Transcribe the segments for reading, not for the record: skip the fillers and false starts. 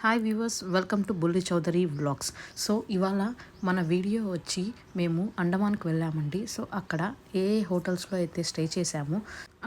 Hi viewers, welcome to బుల్లి Chowdary vlogs. So ఇవాళ మన వీడియో వచ్చి మేము అండమాన్కి వెళ్ళామండి. సో అక్కడ ఏ హోటల్స్లో అయితే స్టే చేసామో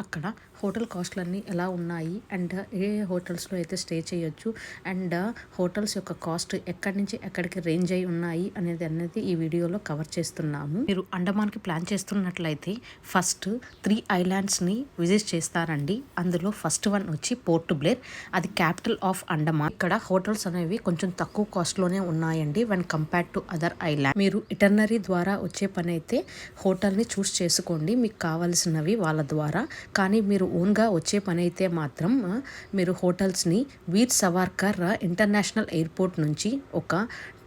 అక్కడ హోటల్ కాస్ట్లన్నీ ఎలా ఉన్నాయి అండ్ ఏ హోటల్స్లో అయితే స్టే చేయొచ్చు అండ్ హోటల్స్ యొక్క కాస్ట్ ఎక్కడి నుంచి ఎక్కడికి రేంజ్ అయి ఉన్నాయి అనేది ఈ వీడియోలో కవర్ చేస్తున్నాము. మీరు అండమాన్కి ప్లాన్ చేస్తున్నట్లయితే ఫస్ట్ 3 ఐలాండ్స్ని విజిట్ చేస్తారండి. అందులో ఫస్ట్ వన్ వచ్చి పోర్ట్ బ్లేర్, అది క్యాపిటల్ ఆఫ్ అండమాన్. ఇక్కడ హోటల్స్ అనేవి కొంచెం తక్కువ కాస్ట్లోనే ఉన్నాయండి when compared to other island. మీరు ఇటర్నరీ ద్వారా వచ్చే పని అయితే హోటల్ని చూస్ చేసుకోండి మీకు కావాల్సినవి వాళ్ళ ద్వారా. కానీ మీరు ఓన్గా వచ్చే పని అయితే మాత్రం మీరు హోటల్స్ని వీర్ సవార్కర్ ఇంటర్నేషనల్ ఎయిర్పోర్ట్ నుంచి ఒక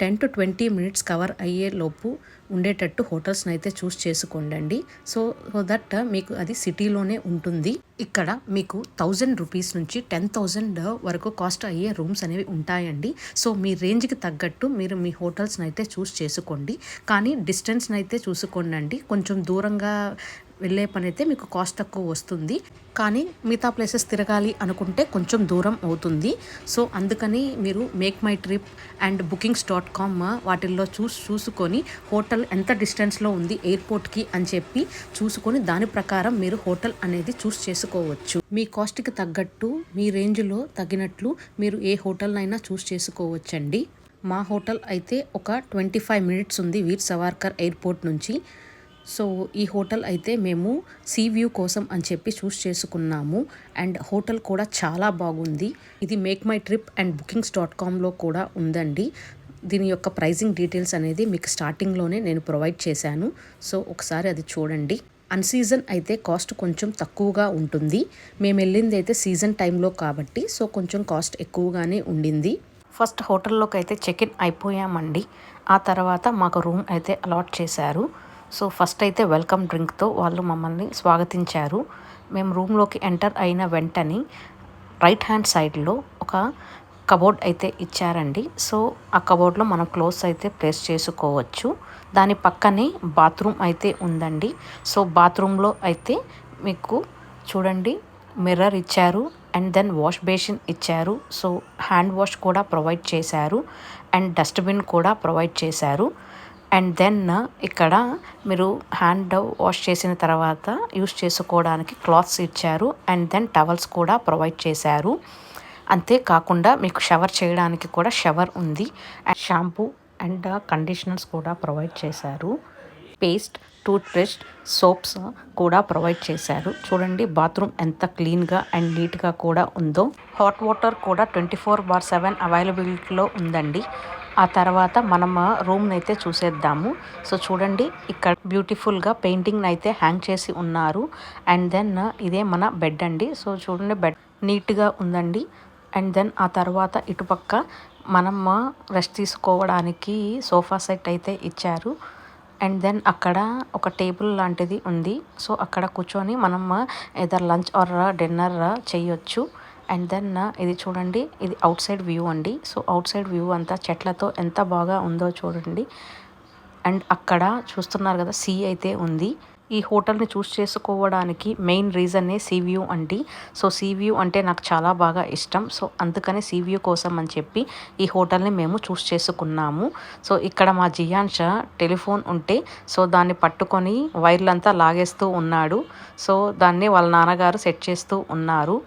10 to 20 minutes కవర్ అయ్యే లోపు ఉండేటట్టు హోటల్స్ని అయితే చూస్ చేసుకోండి. సో దట్ మీకు అది సిటీలోనే ఉంటుంది. ఇక్కడ మీకు 1000 రూపీస్ నుంచి 10,000 వరకు కాస్ట్ అయ్యే రూమ్స్ అనేవి ఉంటాయండి. సో మీ రేంజ్కి తగ్గట్టు మీరు మీ హోటల్స్ని అయితే చూస్ చేసుకోండి. కానీ డిస్టెన్స్ని అయితే చూసుకోండి. కొంచెం దూరంగా వెళ్ళే పని అయితే మీకు కాస్ట్ తక్కువ వస్తుంది. కానీ మిగతా ప్లేసెస్ తిరగాలి అనుకుంటే కొంచెం దూరం అవుతుంది. సో అందుకని మీరు make my trip and booking.com వాటిల్లో చూసుకొని హోటల్ ఎంత డిస్టెన్స్లో ఉంది ఎయిర్పోర్ట్కి అని చెప్పి చూసుకొని దాని ప్రకారం మీరు హోటల్ అనేది చూస్ చేసుకోవచ్చు. మీ కాస్ట్కి తగ్గట్టు మీ రేంజ్లో తగినట్లు మీరు ఏ హోటల్ అయినా చూస్ చేసుకోవచ్చండి. మా హోటల్ అయితే ఒక 25 minutes ఉంది వీర్ సవార్కర్ ఎయిర్పోర్ట్ నుంచి. సో ఈ హోటల్ అయితే మేము సీ వ్యూ కోసం అని చెప్పి చూస్ చేసుకున్నాము అండ్ హోటల్ కూడా చాలా బాగుంది. ఇది మేక్ మై ట్రిప్ అండ్ bookings.comలో కూడా ఉందండి. దీని యొక్క ప్రైజింగ్ డీటెయిల్స్ అనేది మీకు స్టార్టింగ్లోనే నేను ప్రొవైడ్ చేశాను. సో ఒకసారి అది చూడండి. అన్సీజన్ అయితే కాస్ట్ కొంచెం తక్కువగా ఉంటుంది. మేము వెళ్ళింది అయితే సీజన్ టైంలో కాబట్టి సో కొంచెం కాస్ట్ ఎక్కువగానే ఉండింది. ఫస్ట్ హోటల్లోకి అయితే చెక్ ఇన్ అయిపోయామండి. ఆ తర్వాత మాకు రూమ్ అయితే అలాట్ చేశారు. సో ఫస్ట్ అయితే వెల్కమ్ డ్రింక్తో వాళ్ళు మమ్మల్ని స్వాగతించారు. మేము రూమ్లోకి ఎంటర్ అయిన వెంటనే రైట్ హ్యాండ్ సైడ్లో ఒక కబోర్డ్ అయితే ఇచ్చారండి. సో ఆ కబోర్డ్లో మనం క్లోత్స్ అయితే ప్లేస్ చేసుకోవచ్చు. దాని పక్కనే బాత్రూమ్ అయితే ఉందండి. సో బాత్రూంలో అయితే మీకు చూడండి మిర్రర్ ఇచ్చారు అండ్ దెన్ వాష్ బేసిన్ ఇచ్చారు. సో హ్యాండ్ వాష్ కూడా ప్రొవైడ్ చేశారు అండ్ డస్ట్బిన్ కూడా ప్రొవైడ్ చేశారు. అండ్ దెన్ ఇక్కడ మీరు హ్యాండ్ వాష్ చేసిన తర్వాత యూస్ చేసుకోవడానికి క్లాత్స్ ఇచ్చారు అండ్ దెన్ టవల్స్ కూడా ప్రొవైడ్ చేశారు. అంతేకాకుండా మీకు షవర్ చేయడానికి కూడా షవర్ ఉంది అండ్ షాంపూ అండ్ కండిషనర్స్ కూడా ప్రొవైడ్ చేశారు. పేస్ట్, టూత్పేస్ట్, సోప్స్ కూడా ప్రొవైడ్ చేశారు. చూడండి బాత్రూమ్ ఎంత క్లీన్గా అండ్ నీట్గా కూడా ఉందో. హాట్ వాటర్ కూడా 24/7 అవైలబిలిటీలో ఉందండి. ఆ తర్వాత మనం రూమ్ని అయితే చూసేద్దాము. సో చూడండి ఇక్కడ బ్యూటిఫుల్గా పెయింటింగ్ అయితే హ్యాంగ్ చేసి ఉన్నారు అండ్ దెన్ ఇదే మన బెడ్ అండి. సో చూడండి బెడ్ నీట్గా ఉందండి. అండ్ దెన్ ఆ తర్వాత ఇటుపక్క మనం రెస్ట్ తీసుకోవడానికి సోఫా సెట్ అయితే ఇచ్చారు అండ్ దెన్ అక్కడ ఒక టేబుల్ లాంటిది ఉంది. సో అక్కడ కూర్చొని మనం ఏదర్ లంచ్ ఆర్ డిన్నర్ చేయొచ్చు. అండ్ దెన్ ఇది చూడండి, ఇది అవుట్ సైడ్ వ్యూ అండి. సో అవుట్ సైడ్ వ్యూ అంతా చెట్లతో ఎంత బాగా ఉందో చూడండి. అండ్ అక్కడ చూస్తున్నారు కదా సీ అయితే ఉంది. ఈ హోటల్ని చూస్ చేసుకోవడానికి మెయిన్ రీజనే సీ వ్యూ అండి. సో సీ వ్యూ అంటే నాకు చాలా బాగా ఇష్టం. సో అందుకని సీ వ్యూ కోసం అని చెప్పి ఈ హోటల్ని మేము చూస్ చేసుకున్నాము. సో ఇక్కడ మా జియాన్ష్ టెలిఫోన్ ఉంటే సో దాన్ని పట్టుకొని వైర్లంతా లాగేస్తూ ఉన్నాడు. సో దాన్ని వాళ్ళ నాన్నగారు సెట్ చేస్తూ ఉన్నారు.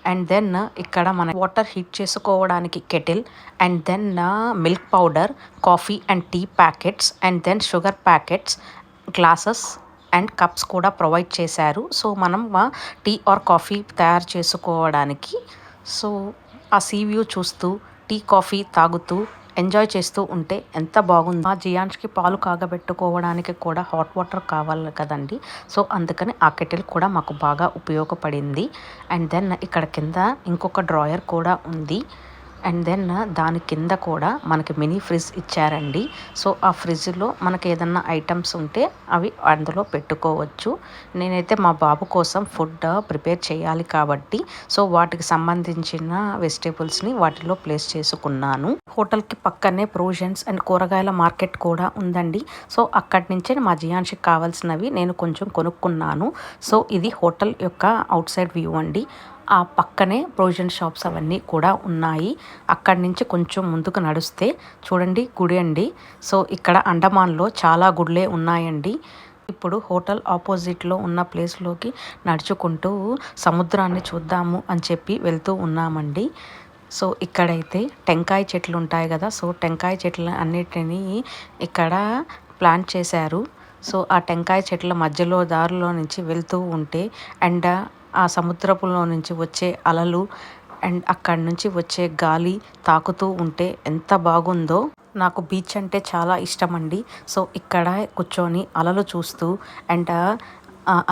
అండ్ దెన్ ఇక్కడ మన వాటర్ హీట్ చేసుకోవడానికి kettle and then milk powder, coffee and tea packets and then sugar packets, glasses and cups కూడా ప్రొవైడ్ చేశారు. సో మనం టీ ఆర్ కాఫీ తయారు చేసుకోవడానికి సో ఆ సీ వ్యూ చూస్తూ టీ కాఫీ తాగుతూ ఎంజాయ్ చేస్తూ ఉంటే ఎంత బాగుంది. మా జియాన్స్కి పాలు కాగబెట్టుకోవడానికి కూడా హాట్ వాటర్ కావాలి కదండి. సో అందుకని ఆ కెటిల్ కూడా మాకు బాగా ఉపయోగపడింది. అండ్ దెన్ ఇక్కడ కింద ఇంకొక డ్రాయర్ కూడా ఉంది. అండ్ దెన్ దాని కింద కూడా మనకి మినీ ఫ్రిడ్జ్ ఇచ్చారండి. సో ఆ ఫ్రిడ్జ్లో మనకి ఏదన్నా ఐటమ్స్ ఉంటే అవి అందులో పెట్టుకోవచ్చు. నేనైతే మా బాబు కోసం ఫుడ్ ప్రిపేర్ చేయాలి కాబట్టి సో వాటికి సంబంధించిన వెజిటేబుల్స్ని వాటిలో ప్లేస్ చేసుకున్నాను. హోటల్కి పక్కనే ప్రొవిజన్స్ అండ్ కూరగాయల మార్కెట్ కూడా ఉందండి. సో అక్కడి నుంచే మా జియాన్షికి కావాల్సినవి నేను కొంచెం కొనుక్కున్నాను. సో ఇది హోటల్ యొక్క అవుట్ సైడ్ వ్యూ అండి. ఆ పక్కనే ప్రొవిజన్ షాప్స్ అవన్నీ కూడా ఉన్నాయి. అక్కడి నుంచి కొంచెం ముందుకు నడిస్తే చూడండి గుడి అండి. సో ఇక్కడ అండమాన్లో చాలా గుడులే ఉన్నాయండి. ఇప్పుడు హోటల్ ఆపోజిట్లో ఉన్న ప్లేస్లోకి నడుచుకుంటూ సముద్రాన్ని చూద్దాము అని చెప్పి వెళ్తూ ఉన్నామండి. సో ఇక్కడైతే టెంకాయ చెట్లు ఉంటాయి కదా, సో టెంకాయ చెట్లు అన్నిటినీ ఇక్కడ ప్లాంట్ చేశారు. సో ఆ టెంకాయ చెట్ల మధ్యలో దారిలో నుంచి వెళ్తూ ఉంటే అండ్ ఆ సముద్రపులో నుంచి వచ్చే అలలు అండ్ అక్కడి నుంచి వచ్చే గాలి తాకుతూ ఉంటే ఎంత బాగుందో. నాకు బీచ్ అంటే చాలా ఇష్టం అండి. సో ఇక్కడ కూర్చొని అలలు చూస్తూ అండ్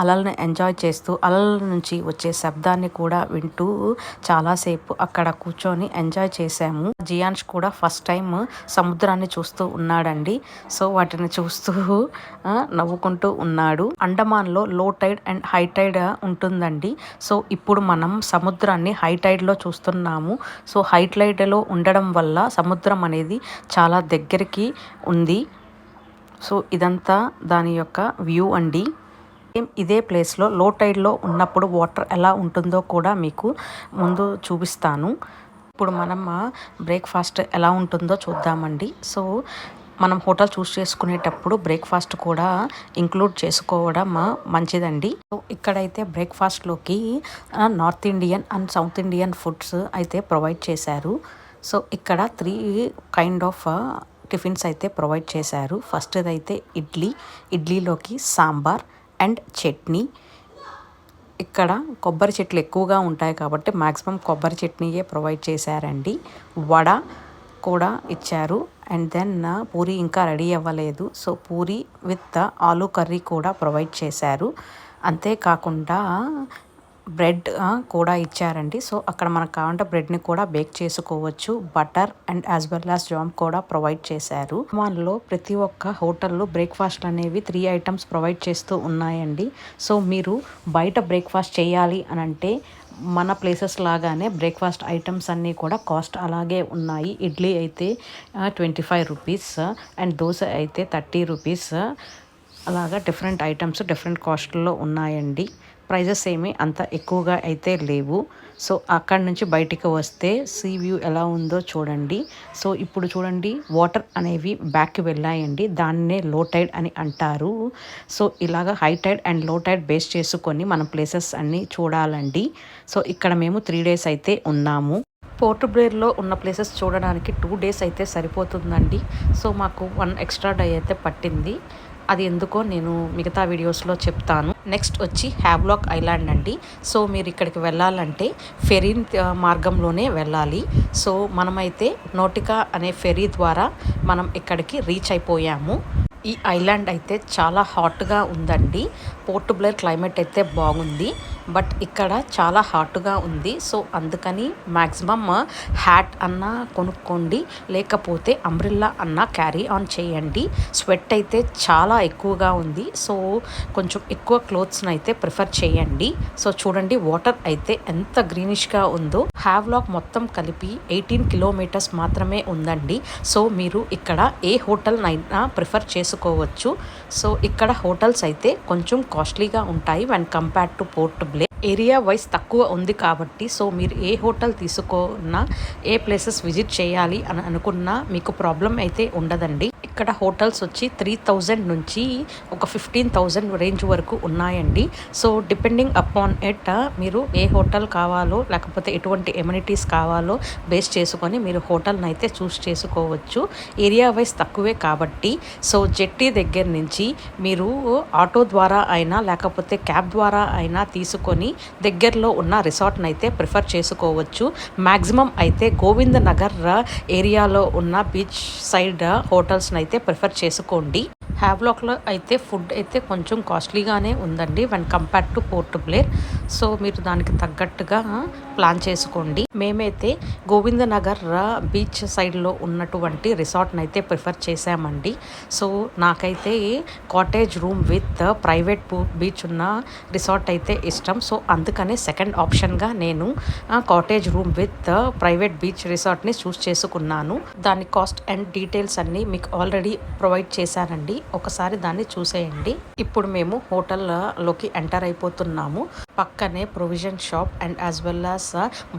అలలను ఎంజాయ్ చేస్తూ అలల నుంచి వచ్చే శబ్దాన్ని కూడా వింటూ చాలాసేపు అక్కడ కూర్చొని ఎంజాయ్ చేసాము. జియాన్ష్ కూడా ఫస్ట్ టైం సముద్రాన్ని చూస్తూ ఉన్నాడండి. సో వాటిని చూస్తూ నవ్వుకుంటూ ఉన్నాడు. అండమాన్లో లో టైడ్ అండ్ హై టైడ్ ఉంటుందండి. సో ఇప్పుడు మనం సముద్రాన్ని హై టైడ్లో చూస్తున్నాము. సో హై టైడ్లో ఉండడం వల్ల సముద్రం అనేది చాలా దగ్గరికి ఉంది. సో ఇదంతా దాని యొక్క వ్యూ అండి. ఇదే ప్లేస్లో లో టైడ్లో ఉన్నప్పుడు వాటర్ ఎలా ఉంటుందో కూడా మీకు ముందు చూపిస్తాను. ఇప్పుడు మనం బ్రేక్ఫాస్ట్ ఎలా ఉంటుందో చూద్దామండి. సో మనం హోటల్ చూస్ చేసుకునేటప్పుడు బ్రేక్ఫాస్ట్ కూడా ఇంక్లూడ్ చేసుకోవడం మంచిదండి. సో ఇక్కడైతే బ్రేక్ఫాస్ట్లోకి north Indian and south Indian foods అయితే ప్రొవైడ్ చేశారు. సో ఇక్కడ 3 కైండ్ ఆఫ్ టిఫిన్స్ అయితే ప్రొవైడ్ చేశారు. ఫస్ట్ అయితే ఇడ్లీలోకి సాంబార్ అండ్ చట్నీ. ఇక్కడ కొబ్బరి చెట్లు ఎక్కువగా ఉంటాయి కాబట్టి మ్యాక్సిమం కొబ్బరి చట్నీయే ప్రొవైడ్ చేశారండి. వడ కూడా ఇచ్చారు. అండ్ దెన్ పూరి ఇంకా రెడీ అవ్వలేదు. So puri with aloo curry కూడా ప్రొవైడ్ చేశారు. అంతేకాకుండా బ్రెడ్ కూడా ఇచ్చారండి. సో అక్కడ మనకు కావాలంటే బ్రెడ్ని కూడా బేక్ చేసుకోవచ్చు. Butter and as well as jam కూడా ప్రొవైడ్ చేశారు. మనలో ప్రతి ఒక్క హోటల్లో బ్రేక్ఫాస్ట్ అనేవి 3 ఐటమ్స్ ప్రొవైడ్ చేస్తూ ఉన్నాయండి. సో మీరు బయట బ్రేక్ఫాస్ట్ చేయాలి అని అంటే మన ప్లేసెస్ లాగానే బ్రేక్ఫాస్ట్ ఐటమ్స్ అన్నీ కూడా కాస్ట్ అలాగే ఉన్నాయి. ఇడ్లీ అయితే 25 రూపీస్ అండ్ దోశ అయితే 30 రూపీస్. అలాగా డిఫరెంట్ ఐటమ్స్ డిఫరెంట్ కాస్ట్లో ఉన్నాయండి. ప్రైజెస్ ఏమీ అంత ఎక్కువగా అయితే లేవు. సో అక్కడి నుంచి బయటికి వస్తే సీ వ్యూ ఎలా ఉందో చూడండి. సో ఇప్పుడు చూడండి వాటర్ అనేవి బ్యాక్కి వెళ్ళాయండి. దాన్నే లో టైడ్ అని అంటారు. సో ఇలాగ హై టైడ్ అండ్ లో టైడ్ బేస్ చేసుకొని మనం ప్లేసెస్ అన్నీ చూడాలండి. సో ఇక్కడ మేము 3 days అయితే ఉన్నాము. పోర్ట్ బ్లేర్లో ఉన్న ప్లేసెస్ చూడడానికి 2 days అయితే సరిపోతుందండి. సో మాకు 1 extra day అయితే పట్టింది. అది ఎందుకో నేను మిగతా వీడియోస్లో చెప్తాను. నెక్స్ట్ వచ్చి హ్యావ్లాక్ ఐలాండ్ అండి. సో మీరు ఇక్కడికి వెళ్ళాలంటే ఫెరీ మార్గంలోనే వెళ్ళాలి. సో మనమైతే నోటికా అనే ఫెరీ ద్వారా మనం ఇక్కడికి రీచ్ అయిపోయాము. ఈ ఐలాండ్ అయితే చాలా హాట్గా ఉందండి. పోర్ట్ బ్లేర్ క్లైమేట్ అయితే బాగుంది, బట్ ఇక్కడ చాలా హాట్గా ఉంది. సో అందుకని మ్యాక్సిమమ్ హ్యాట్ అన్నా కొనుక్కోండి, లేకపోతే అంబ్రిల్లా అన్నా క్యారీ ఆన్ చేయండి. స్వెట్ అయితే చాలా ఎక్కువగా ఉంది. సో కొంచెం ఎక్కువ క్లోత్స్ని అయితే ప్రిఫర్ చేయండి. సో చూడండి వాటర్ అయితే ఎంత గ్రీనిష్గా ఉందో. హ్యావ్లాక్ మొత్తం కలిపి 18 kilometers మాత్రమే ఉందండి. సో మీరు ఇక్కడ ఏ హోటల్నైనా ప్రిఫర్ చేసుకోవచ్చు. సో ఇక్కడ హోటల్స్ అయితే కొంచెం కాస్ట్లీగా ఉంటాయి when compared to port Blair. Area wise తక్కువ ఉంది కాబట్టి సో మీరు ఏ హోటల్ తీసుకున్నా ఏ ప్లేసెస్ విజిట్ చేయాలి అని అనుకున్నా మీకు ప్రాబ్లం అయితే ఉండదండి. ఇక్కడ హోటల్స్ వచ్చి 3,000 నుంచి ఒక 15,000 రేంజ్ వరకు ఉన్నాయండి. సో డిపెండింగ్ అపాన్ ఇట్ మీరు ఏ హోటల్ కావాలో లేకపోతే ఎటువంటి ఎమ్యూనిటీస్ కావాలో బేస్ చేసుకొని మీరు హోటల్ని అయితే చూస్ చేసుకోవచ్చు. ఏరియా వైజ్ తక్కువే కాబట్టి సో జెట్టి దగ్గర నుంచి మీరు ఆటో ద్వారా అయినా లేకపోతే క్యాబ్ ద్వారా అయినా తీసుకొని దగ్గరలో ఉన్న రిసార్ట్ని అయితే ప్రిఫర్ చేసుకోవచ్చు. మ్యాక్సిమం అయితే గోవింద నగర్ ఏరియాలో ఉన్న బీచ్ సైడ్ హోటల్స్ని అయితే ప్రిఫర్ చేసుకోండి. హ్యావ్లాక్లో అయితే ఫుడ్ అయితే కొంచెం కాస్ట్లీగానే ఉందండి when compared to port Blair. So మీరు దానికి తగ్గట్టుగా ప్లాన్ చేసుకోండి. మేమైతే గోవింద నగర్ బీచ్ సైడ్లో ఉన్నటువంటి రిసార్ట్ని అయితే ప్రిఫర్ చేసామండి. సో నాకైతే cottage room with private beach ఉన్న రిసార్ట్ అయితే ఇష్టం. సో అందుకనే సెకండ్ ఆప్షన్గా నేను cottage room with private beach రిసార్ట్ని చూస్ చేసుకున్నాను. దాని కాస్ట్ అండ్ డీటెయిల్స్ అన్నీ మీకు ఆల్రెడీ ప్రొవైడ్ చేశానండి. ఒకసారి దాన్ని చూసేయండి. ఇప్పుడు మేము హోటల్లోకి ఎంటర్ అయిపోతున్నాము. పక్కనే provision shop and as well as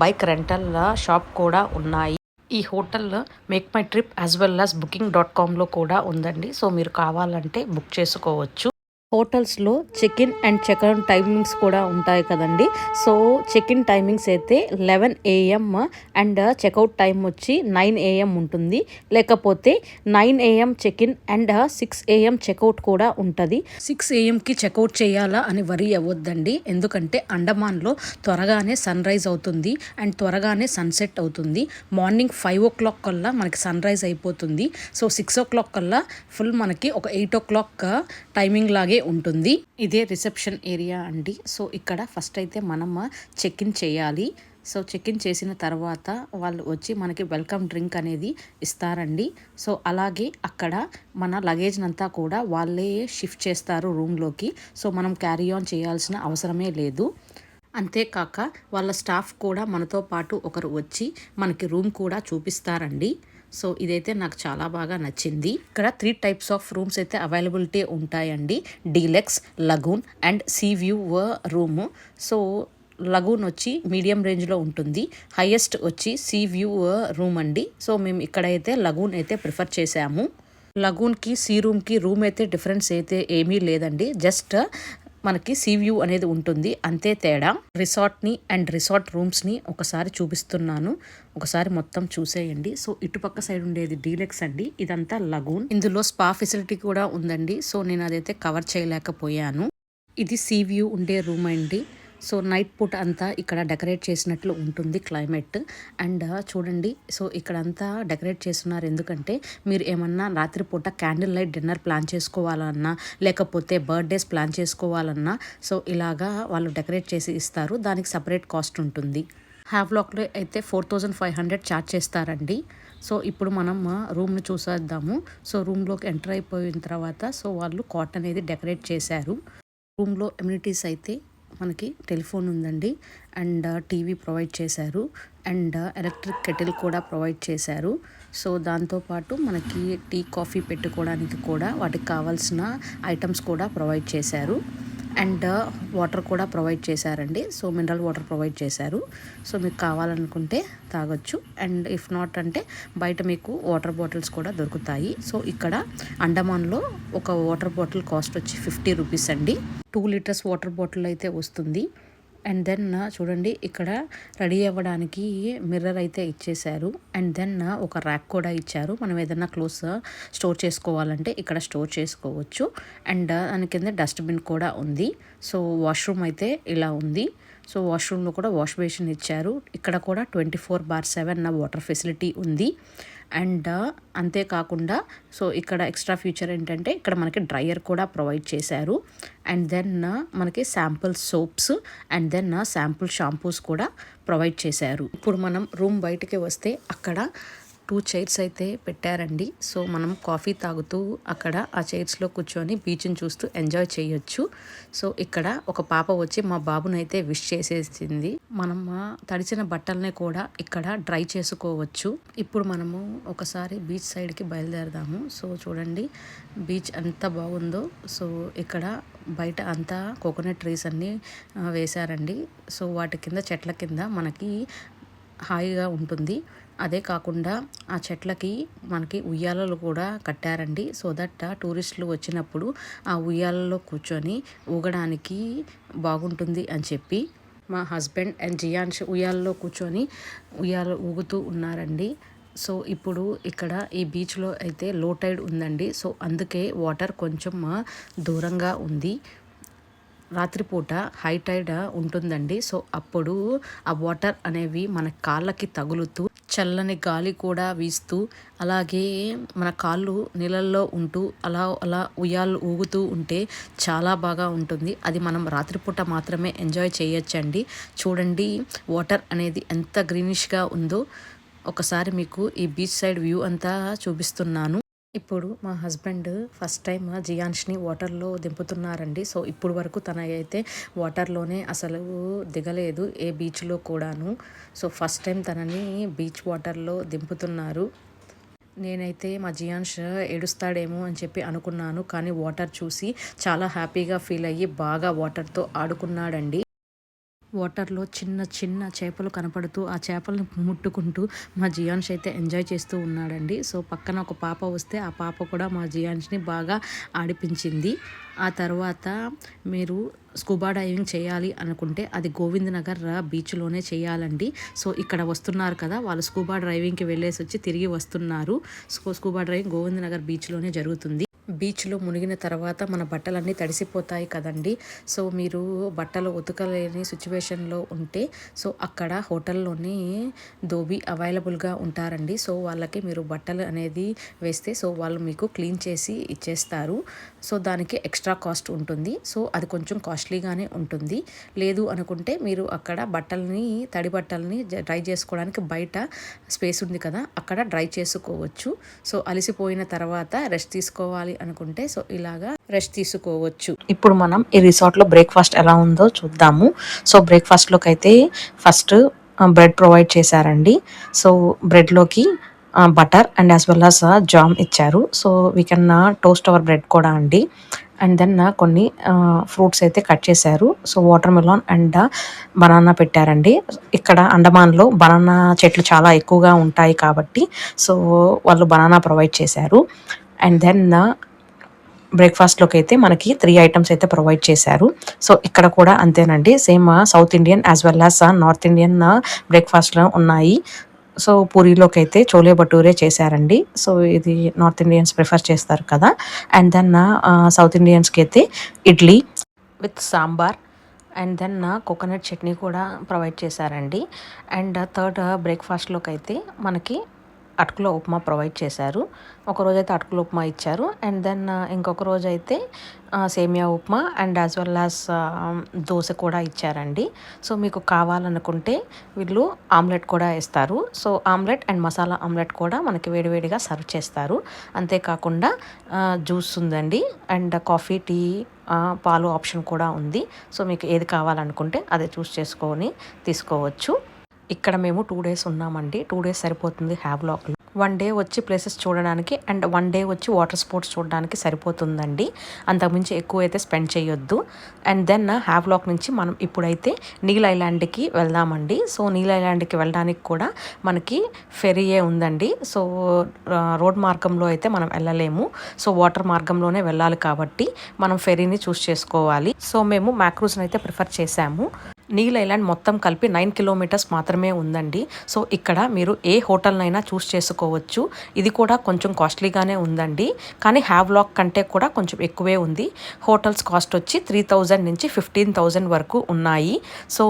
bike rental shop కూడా ఉన్నాయి. ఈ hotel make my trip as well as booking.comలో కూడా ఉందండి. సో మీరు కావాలంటే బుక్ చేసుకోవచ్చు. హోటల్స్లో చెక్-ఇన్ అండ్ చెక్అవుట్ టైమింగ్స్ కూడా ఉంటాయి కదండి. సో చెక్-ఇన్ టైమింగ్స్ అయితే 11 AM అండ్ చెక్అవుట్ టైం వచ్చి 9 AM ఉంటుంది. లేకపోతే 9 AM check in and 6 AM checkout కూడా ఉంటుంది. 6 AMకి చెక్అవుట్ చేయాలా అని వరీ అవ్వద్దండి. ఎందుకంటే అండమాన్లో త్వరగానే సన్ రైజ్ అవుతుంది అండ్ త్వరగానే సన్సెట్ అవుతుంది. మార్నింగ్ 5 o'clock కల్లా మనకి సన్ రైజ్ అయిపోతుంది. సో 6 o'clock కల్లా ఫుల్ మనకి ఒక 8 o'clock టైమింగ్ లాగే ఉంటుంది. ఇదే రిసెప్షన్ ఏరియా అండి. సో ఇక్కడ ఫస్ట్ అయితే మనం చెక్-ఇన్ చేయాలి. సో చెక్-ఇన్ చేసిన తర్వాత వాళ్ళు వచ్చి మనకి వెల్కమ్ డ్రింక్ అనేది ఇస్తారండి. సో అలాగే అక్కడ మన లగేజ్నంతా కూడా వాళ్ళే షిఫ్ట్ చేస్తారు రూమ్లోకి. సో మనం క్యారీ ఆన్ చేయాల్సిన అవసరమే లేదు. అంతేకాక వాళ్ళ స్టాఫ్ కూడా మనతో పాటు ఒకరు వచ్చి మనకి రూమ్ కూడా చూపిస్తారండి. సో ఇదైతే నాకు చాలా బాగా నచ్చింది. ఇక్కడ 3 types ఆఫ్ రూమ్స్ అయితే అవైలబిలిటీ ఉంటాయండి. Deluxe, lagoon and see view room. So lagoon వచ్చి మీడియం రేంజ్లో ఉంటుంది. హైయెస్ట్ వచ్చి సీ వ్యూ రూమ్ అండి. సో మేము ఇక్కడైతే లగూన్ అయితే ప్రిఫర్ చేసాము. లగూన్కి సీ రూమ్కి రూమ్ అయితే డిఫరెన్స్ అయితే ఏమీ లేదండి. జస్ట్ మనకి సీ వ్యూ అనేది ఉంటుంది, అంతే తేడా. రిసార్ట్ని అండ్ రిసార్ట్ రూమ్స్ని ఒకసారి చూపిస్తున్నాను. ఒకసారి మొత్తం చూసేయండి. సో ఇటుపక్క సైడ్ ఉండేది డీలక్స్ అండి. ఇదంతా లగూన్. ఇందులో స్పా ఫెసిలిటీ కూడా ఉందండి. సో నేను అదైతే కవర్ చేయలేకపోయాను. ఇది సీ వ్యూ ఉండే రూమ్ అండి. సో నైట్ పూట అంతా ఇక్కడ డెకరేట్ చేసినట్లు ఉంటుంది క్లైమేట్. అండ్ చూడండి, సో ఇక్కడంతా డెకరేట్ చేస్తున్నారు. ఎందుకంటే మీరు ఏమన్నా రాత్రిపూట క్యాండిల్ లైట్ డిన్నర్ ప్లాన్ చేసుకోవాలన్నా, లేకపోతే బర్త్డేస్ ప్లాన్ చేసుకోవాలన్నా సో ఇలాగా వాళ్ళు డెకరేట్ చేసి ఇస్తారు. దానికి సపరేట్ కాస్ట్ ఉంటుంది. హ్యావ్లాక్లో అయితే 4500 ఛార్జ్ చేస్తారండి. సో ఇప్పుడు మనం రూమ్ని చూసేద్దాము. సో రూమ్లోకి ఎంటర్ అయిపోయిన తర్వాత సో వాళ్ళు కాట్ అనేది డెకరేట్ చేశారు. రూమ్లో ఎమ్యూనిటీస్ అయితే మనకి టెలిఫోన్ ఉందండి అండ్ టీవీ ప్రొవైడ్ చేశారు అండ్ ఎలక్ట్రిక్ కెటిల్ కూడా ప్రొవైడ్ చేశారు. సో దాంతోపాటు మనకి టీ కాఫీ పెట్టుకోవడానికి కూడా వాటికి కావాల్సిన ఐటమ్స్ కూడా ప్రొవైడ్ చేశారు అండ్ వాటర్ కూడా ప్రొవైడ్ చేశారండి. సో మినరల్ వాటర్ ప్రొవైడ్ చేశారు. సో మీకు కావాలనుకుంటే తాగొచ్చు అండ్ ఇఫ్ నాట్ అంటే బయట మీకు వాటర్ బాటిల్స్ కూడా దొరుకుతాయి. సో ఇక్కడ అండమాన్లో ఒక వాటర్ బాటిల్ కాస్ట్ వచ్చి 50 రూపీస్ అండి. 2 liters వాటర్ బాటిల్ అయితే వస్తుంది. అండ్ దెన్ చూడండి, ఇక్కడ రెడీ అవ్వడానికి మిర్రర్ అయితే ఇచ్చేశారు. అండ్ దెన్ ఒక ర్యాక్ కూడా ఇచ్చారు. మనం ఏదైనా క్లోత్స్ స్టోర్ చేసుకోవాలంటే ఇక్కడ స్టోర్ చేసుకోవచ్చు. అండ్ దాని కింద డస్ట్బిన్ కూడా ఉంది. సో వాష్రూమ్ అయితే ఇలా ఉంది. సో వాష్రూమ్లో కూడా వాష్ బేసిన్ ఇచ్చారు. ఇక్కడ కూడా 24/7 వాటర్ ఫెసిలిటీ ఉంది. అండ్ అంతేకాకుండా సో ఇక్కడ ఎక్స్ట్రా ఫీచర్ ఏంటంటే ఇక్కడ మనకి డ్రయర్ కూడా ప్రొవైడ్ చేశారు. అండ్ దెన్ మనకి sample soaps and then sample shampoos కూడా ప్రొవైడ్ చేశారు. ఇప్పుడు మనం రూమ్ బయటకి వస్తే అక్కడ 2 chairs అయితే పెట్టారండి. సో మనం కాఫీ తాగుతూ అక్కడ ఆ చైర్స్లో కూర్చొని బీచ్ని చూస్తూ ఎంజాయ్ చేయొచ్చు. సో ఇక్కడ ఒక పాప వచ్చి మా బాబునైతే విష్ చేసేసింది. మనం తడిచిన బట్టల్ని కూడా ఇక్కడ డ్రై చేసుకోవచ్చు. ఇప్పుడు మనము ఒకసారి బీచ్ సైడ్కి బయలుదేరదాము. సో చూడండి బీచ్ ఎంత బాగుందో. సో ఇక్కడ బయట అంతా కోకోనట్ ట్రీస్ అన్నీ వేశారండి. సో వాటి కింద చెట్ల కింద మనకి హాయిగా ఉంటుంది. అదే కాకుండా ఆ చెట్లకి మనకి ఉయ్యాలలు కూడా కట్టారండి. సో దట్ టూరిస్టులు వచ్చినప్పుడు ఆ ఉయ్యాలలో కూర్చొని ఊగడానికి బాగుంటుంది అని చెప్పి మా హస్బెండ్ అండ్ జియాన్ష్ ఉయ్యాలలో కూర్చొని ఉయ్యాల ఊగుతూ ఉన్నారండి. సో ఇప్పుడు ఇక్కడ ఈ బీచ్లో అయితే లో టైడ్ ఉందండి. సో అందుకే వాటర్ కొంచెం దూరంగా ఉంది. రాత్రిపూట హై టైడ్ ఉంటుందండి. సో అప్పుడు ఆ వాటర్ అనేవి మన కాళ్ళకి తగులుతూ చల్లని గాలి కూడా వీస్తూ అలాగే మన కాళ్ళు నీళ్ళల్లో ఉంటూ అలా అలా ఉయ్యాలు ఊగుతూ ఉంటే చాలా బాగా ఉంటుంది. అది మనం రాత్రిపూట మాత్రమే ఎంజాయ్ చేయొచ్చండి. చూడండి వాటర్ అనేది ఎంత గ్రీనిష్గా ఉందో. ఒకసారి మీకు ఈ బీచ్ సైడ్ వ్యూ అంతా చూపిస్తున్నాను. ఇప్పుడు మా హస్బెండ్ ఫస్ట్ టైం జియాన్ష్ని వాటర్లో దింపుతున్నారండి. సో ఇప్పుడు వరకు తన అయితే వాటర్లోనే అసలు దిగలేదు ఏ బీచ్లో కూడాను. సో ఫస్ట్ టైం తనని బీచ్ వాటర్లో దింపుతున్నారు. నేనైతే మా జియాన్ష్ ఏడుస్తాడేమో అని చెప్పి అనుకున్నాను. కానీ వాటర్ చూసి చాలా హ్యాపీగా ఫీల్ అయ్యి బాగా వాటర్‌తో ఆడుకున్నాడండి. వాటర్‌లో చిన్న చిన్న చేపలు కనపడుతూ, ఆ చేపలను ముట్టుకుంటూ మా జియాన్ష్ అయితే ఎంజాయ్ చేస్తూ ఉన్నాడండి. సో, పక్కన ఒక పాప వస్తే, ఆ పాప కూడా మా జియాన్ష్‌ని బాగా ఆడిపించింది. ఆ తర్వాత మీరు స్కూబా డైవింగ్ చేయాలి అనుకుంటే అది గోవింద్ నగర్ బీచ్‌లోనే చేయాలండి. సో, ఇక్కడ వస్తున్నారు కదా! వాళ్ళు స్కూబా డ్రైవింగ్‌కి వెళ్ళేసొచ్చి తిరిగి వస్తున్నారు. స్కూబా డ్రైవింగ్ గోవింద్ నగర్ బీచ్‌లోనే జరుగుతుంది. బీచ్‌లో మునిగిన తర్వాత మన బట్టలన్నీ తడిసిపోతాయి కదండీ! సో, మీరు బట్టలు ఉతకలేని సిట్యుయేషన్‌లో ఉంటే సో, అక్కడ హోటల్‌లోనే ధోబీ అవైలబుల్‌గా ఉంటారండి. సో, వాళ్ళకి మీరు బట్టలు అనేది వేస్తే సో, వాళ్ళు మీకు క్లీన్ చేసి ఇచ్చేస్తారు. సో, దానికి ఎక్స్ట్రా కాస్ట్ ఉంటుంది. సో, అది కొంచెం కాస్ట్‌లీగానే ఉంటుంది. లేదు అనుకుంటే మీరు అక్కడ బట్టల్ని తడి బట్టల్ని డ్రై చేసుకోవడానికి బయట స్పేస్ ఉంది కదా! అక్కడ డ్రై చేసుకోవచ్చు. సో, అలసిపోయిన తర్వాత రెస్ట్ తీసుకోవాలి అనుకుంటే సో, ఇలాగా రెస్ట్ తీసుకోవచ్చు. ఇప్పుడు మనం ఈ రిసార్ట్‌లో బ్రేక్‌ఫాస్ట్ ఎలా ఉందో చూద్దాము. సో, బ్రేక్‌ఫాస్ట్‌లోకి అయితే ఫస్ట్ బ్రెడ్ ప్రొవైడ్ చేశారండి. సో, బ్రెడ్‌లోకి butter and as well as jam ఇచ్చారు. So, we can toast our bread కూడా అండి. అండ్ దెన్ కొన్ని ఫ్రూట్స్ అయితే కట్ చేశారు. So, watermelon and banana పెట్టారండి. ఇక్కడ అండమాన్‌లో బనానా చెట్లు చాలా ఎక్కువగా ఉంటాయి కాబట్టి సో, వాళ్ళు బనానా ప్రొవైడ్ చేశారు. అండ్ దెన్ బ్రేక్‌ఫాస్ట్‌లోకి అయితే మనకి 3 ఐటెమ్స్ అయితే ప్రొవైడ్ చేశారు. సో, ఇక్కడ కూడా అంతేనండి. Same south Indian as well as north Indian బ్రేక్‌ఫాస్ట్‌లో ఉన్నాయి. సో, పూరీలోకి అయితే చోలే భటూరే చేశారండి. సో, ఇది నార్త్ ఇండియన్స్ ప్రిఫర్ చేస్తారు కదా! అండ్ దెన్ సౌత్ ఇండియన్స్‌కి అయితే idli with sambar and then coconut chutney కూడా ప్రొవైడ్ చేశారండి. అండ్ థర్డ్ బ్రేక్‌ఫాస్ట్‌లోకి అయితే మనకి అటుకుల ఉప్మా ప్రొవైడ్ చేశారు. ఒకరోజైతే అటుకుల ఉప్మా ఇచ్చారు. అండ్ దెన్ ఇంకొక రోజైతే సేమియా upma and as well as dosa కూడా ఇచ్చారండి. సో, మీకు కావాలనుకుంటే వీళ్ళు ఆమ్లెట్ కూడా ఇస్తారు. So, omelette and masala omelette కూడా మనకి వేడివేడిగా సర్వ్ చేస్తారు. అంతేకాకుండా జ్యూస్ ఉందండి అండ్ కాఫీ, టీ, పాలు ఆప్షన్ కూడా ఉంది. సో, మీకు ఏది కావాలనుకుంటే అదే చూస్ చేసుకొని తీసుకోవచ్చు. ఇక్కడ మేము 2 డేస్ ఉన్నామండి. 2 డేస్ సరిపోతుంది హ్యావ్లాక్‌లో. 1 డే వచ్చి ప్లేసెస్ చూడడానికి అండ్ 1 డే వచ్చి వాటర్ స్పోర్ట్స్ చూడడానికి సరిపోతుందండి. అంతకుమించి ఎక్కువ అయితే స్పెండ్ చేయొద్దు. అండ్ దెన్ హ్యావ్లాక్ నుంచి మనం ఇప్పుడైతే నీల్ ఐలాండ్‌కి వెళ్దామండి. సో, నీల్ ఐలాండ్‌కి వెళ్ళడానికి కూడా మనకి ఫెరీయే ఉందండి. సో, రోడ్ మార్గంలో అయితే మనం వెళ్ళలేము. సో, వాటర్ మార్గంలోనే వెళ్ళాలి కాబట్టి మనం ఫెరీని చూస్ చేసుకోవాలి. సో, మేము మ్యాక్రూజ్‌ని అయితే ప్రిఫర్ చేశాము. నీల్ ఐలాండ్ మొత్తం కలిపి 9 కిలోమీటర్స్ మాత్రమే ఉందండి. సో, ఇక్కడ మీరు ఏ హోటల్నైనా చూస్ చేసుకోవచ్చు. ఇది కూడా కొంచెం కాస్ట్లీగానే ఉందండి. కానీ హ్యావ్లాక్ కంటే కూడా కొంచెం ఎక్కువే ఉంది. హోటల్స్ కాస్ట్ వచ్చి 3000 నుంచి 15,000 వరకు ఉన్నాయి. సో,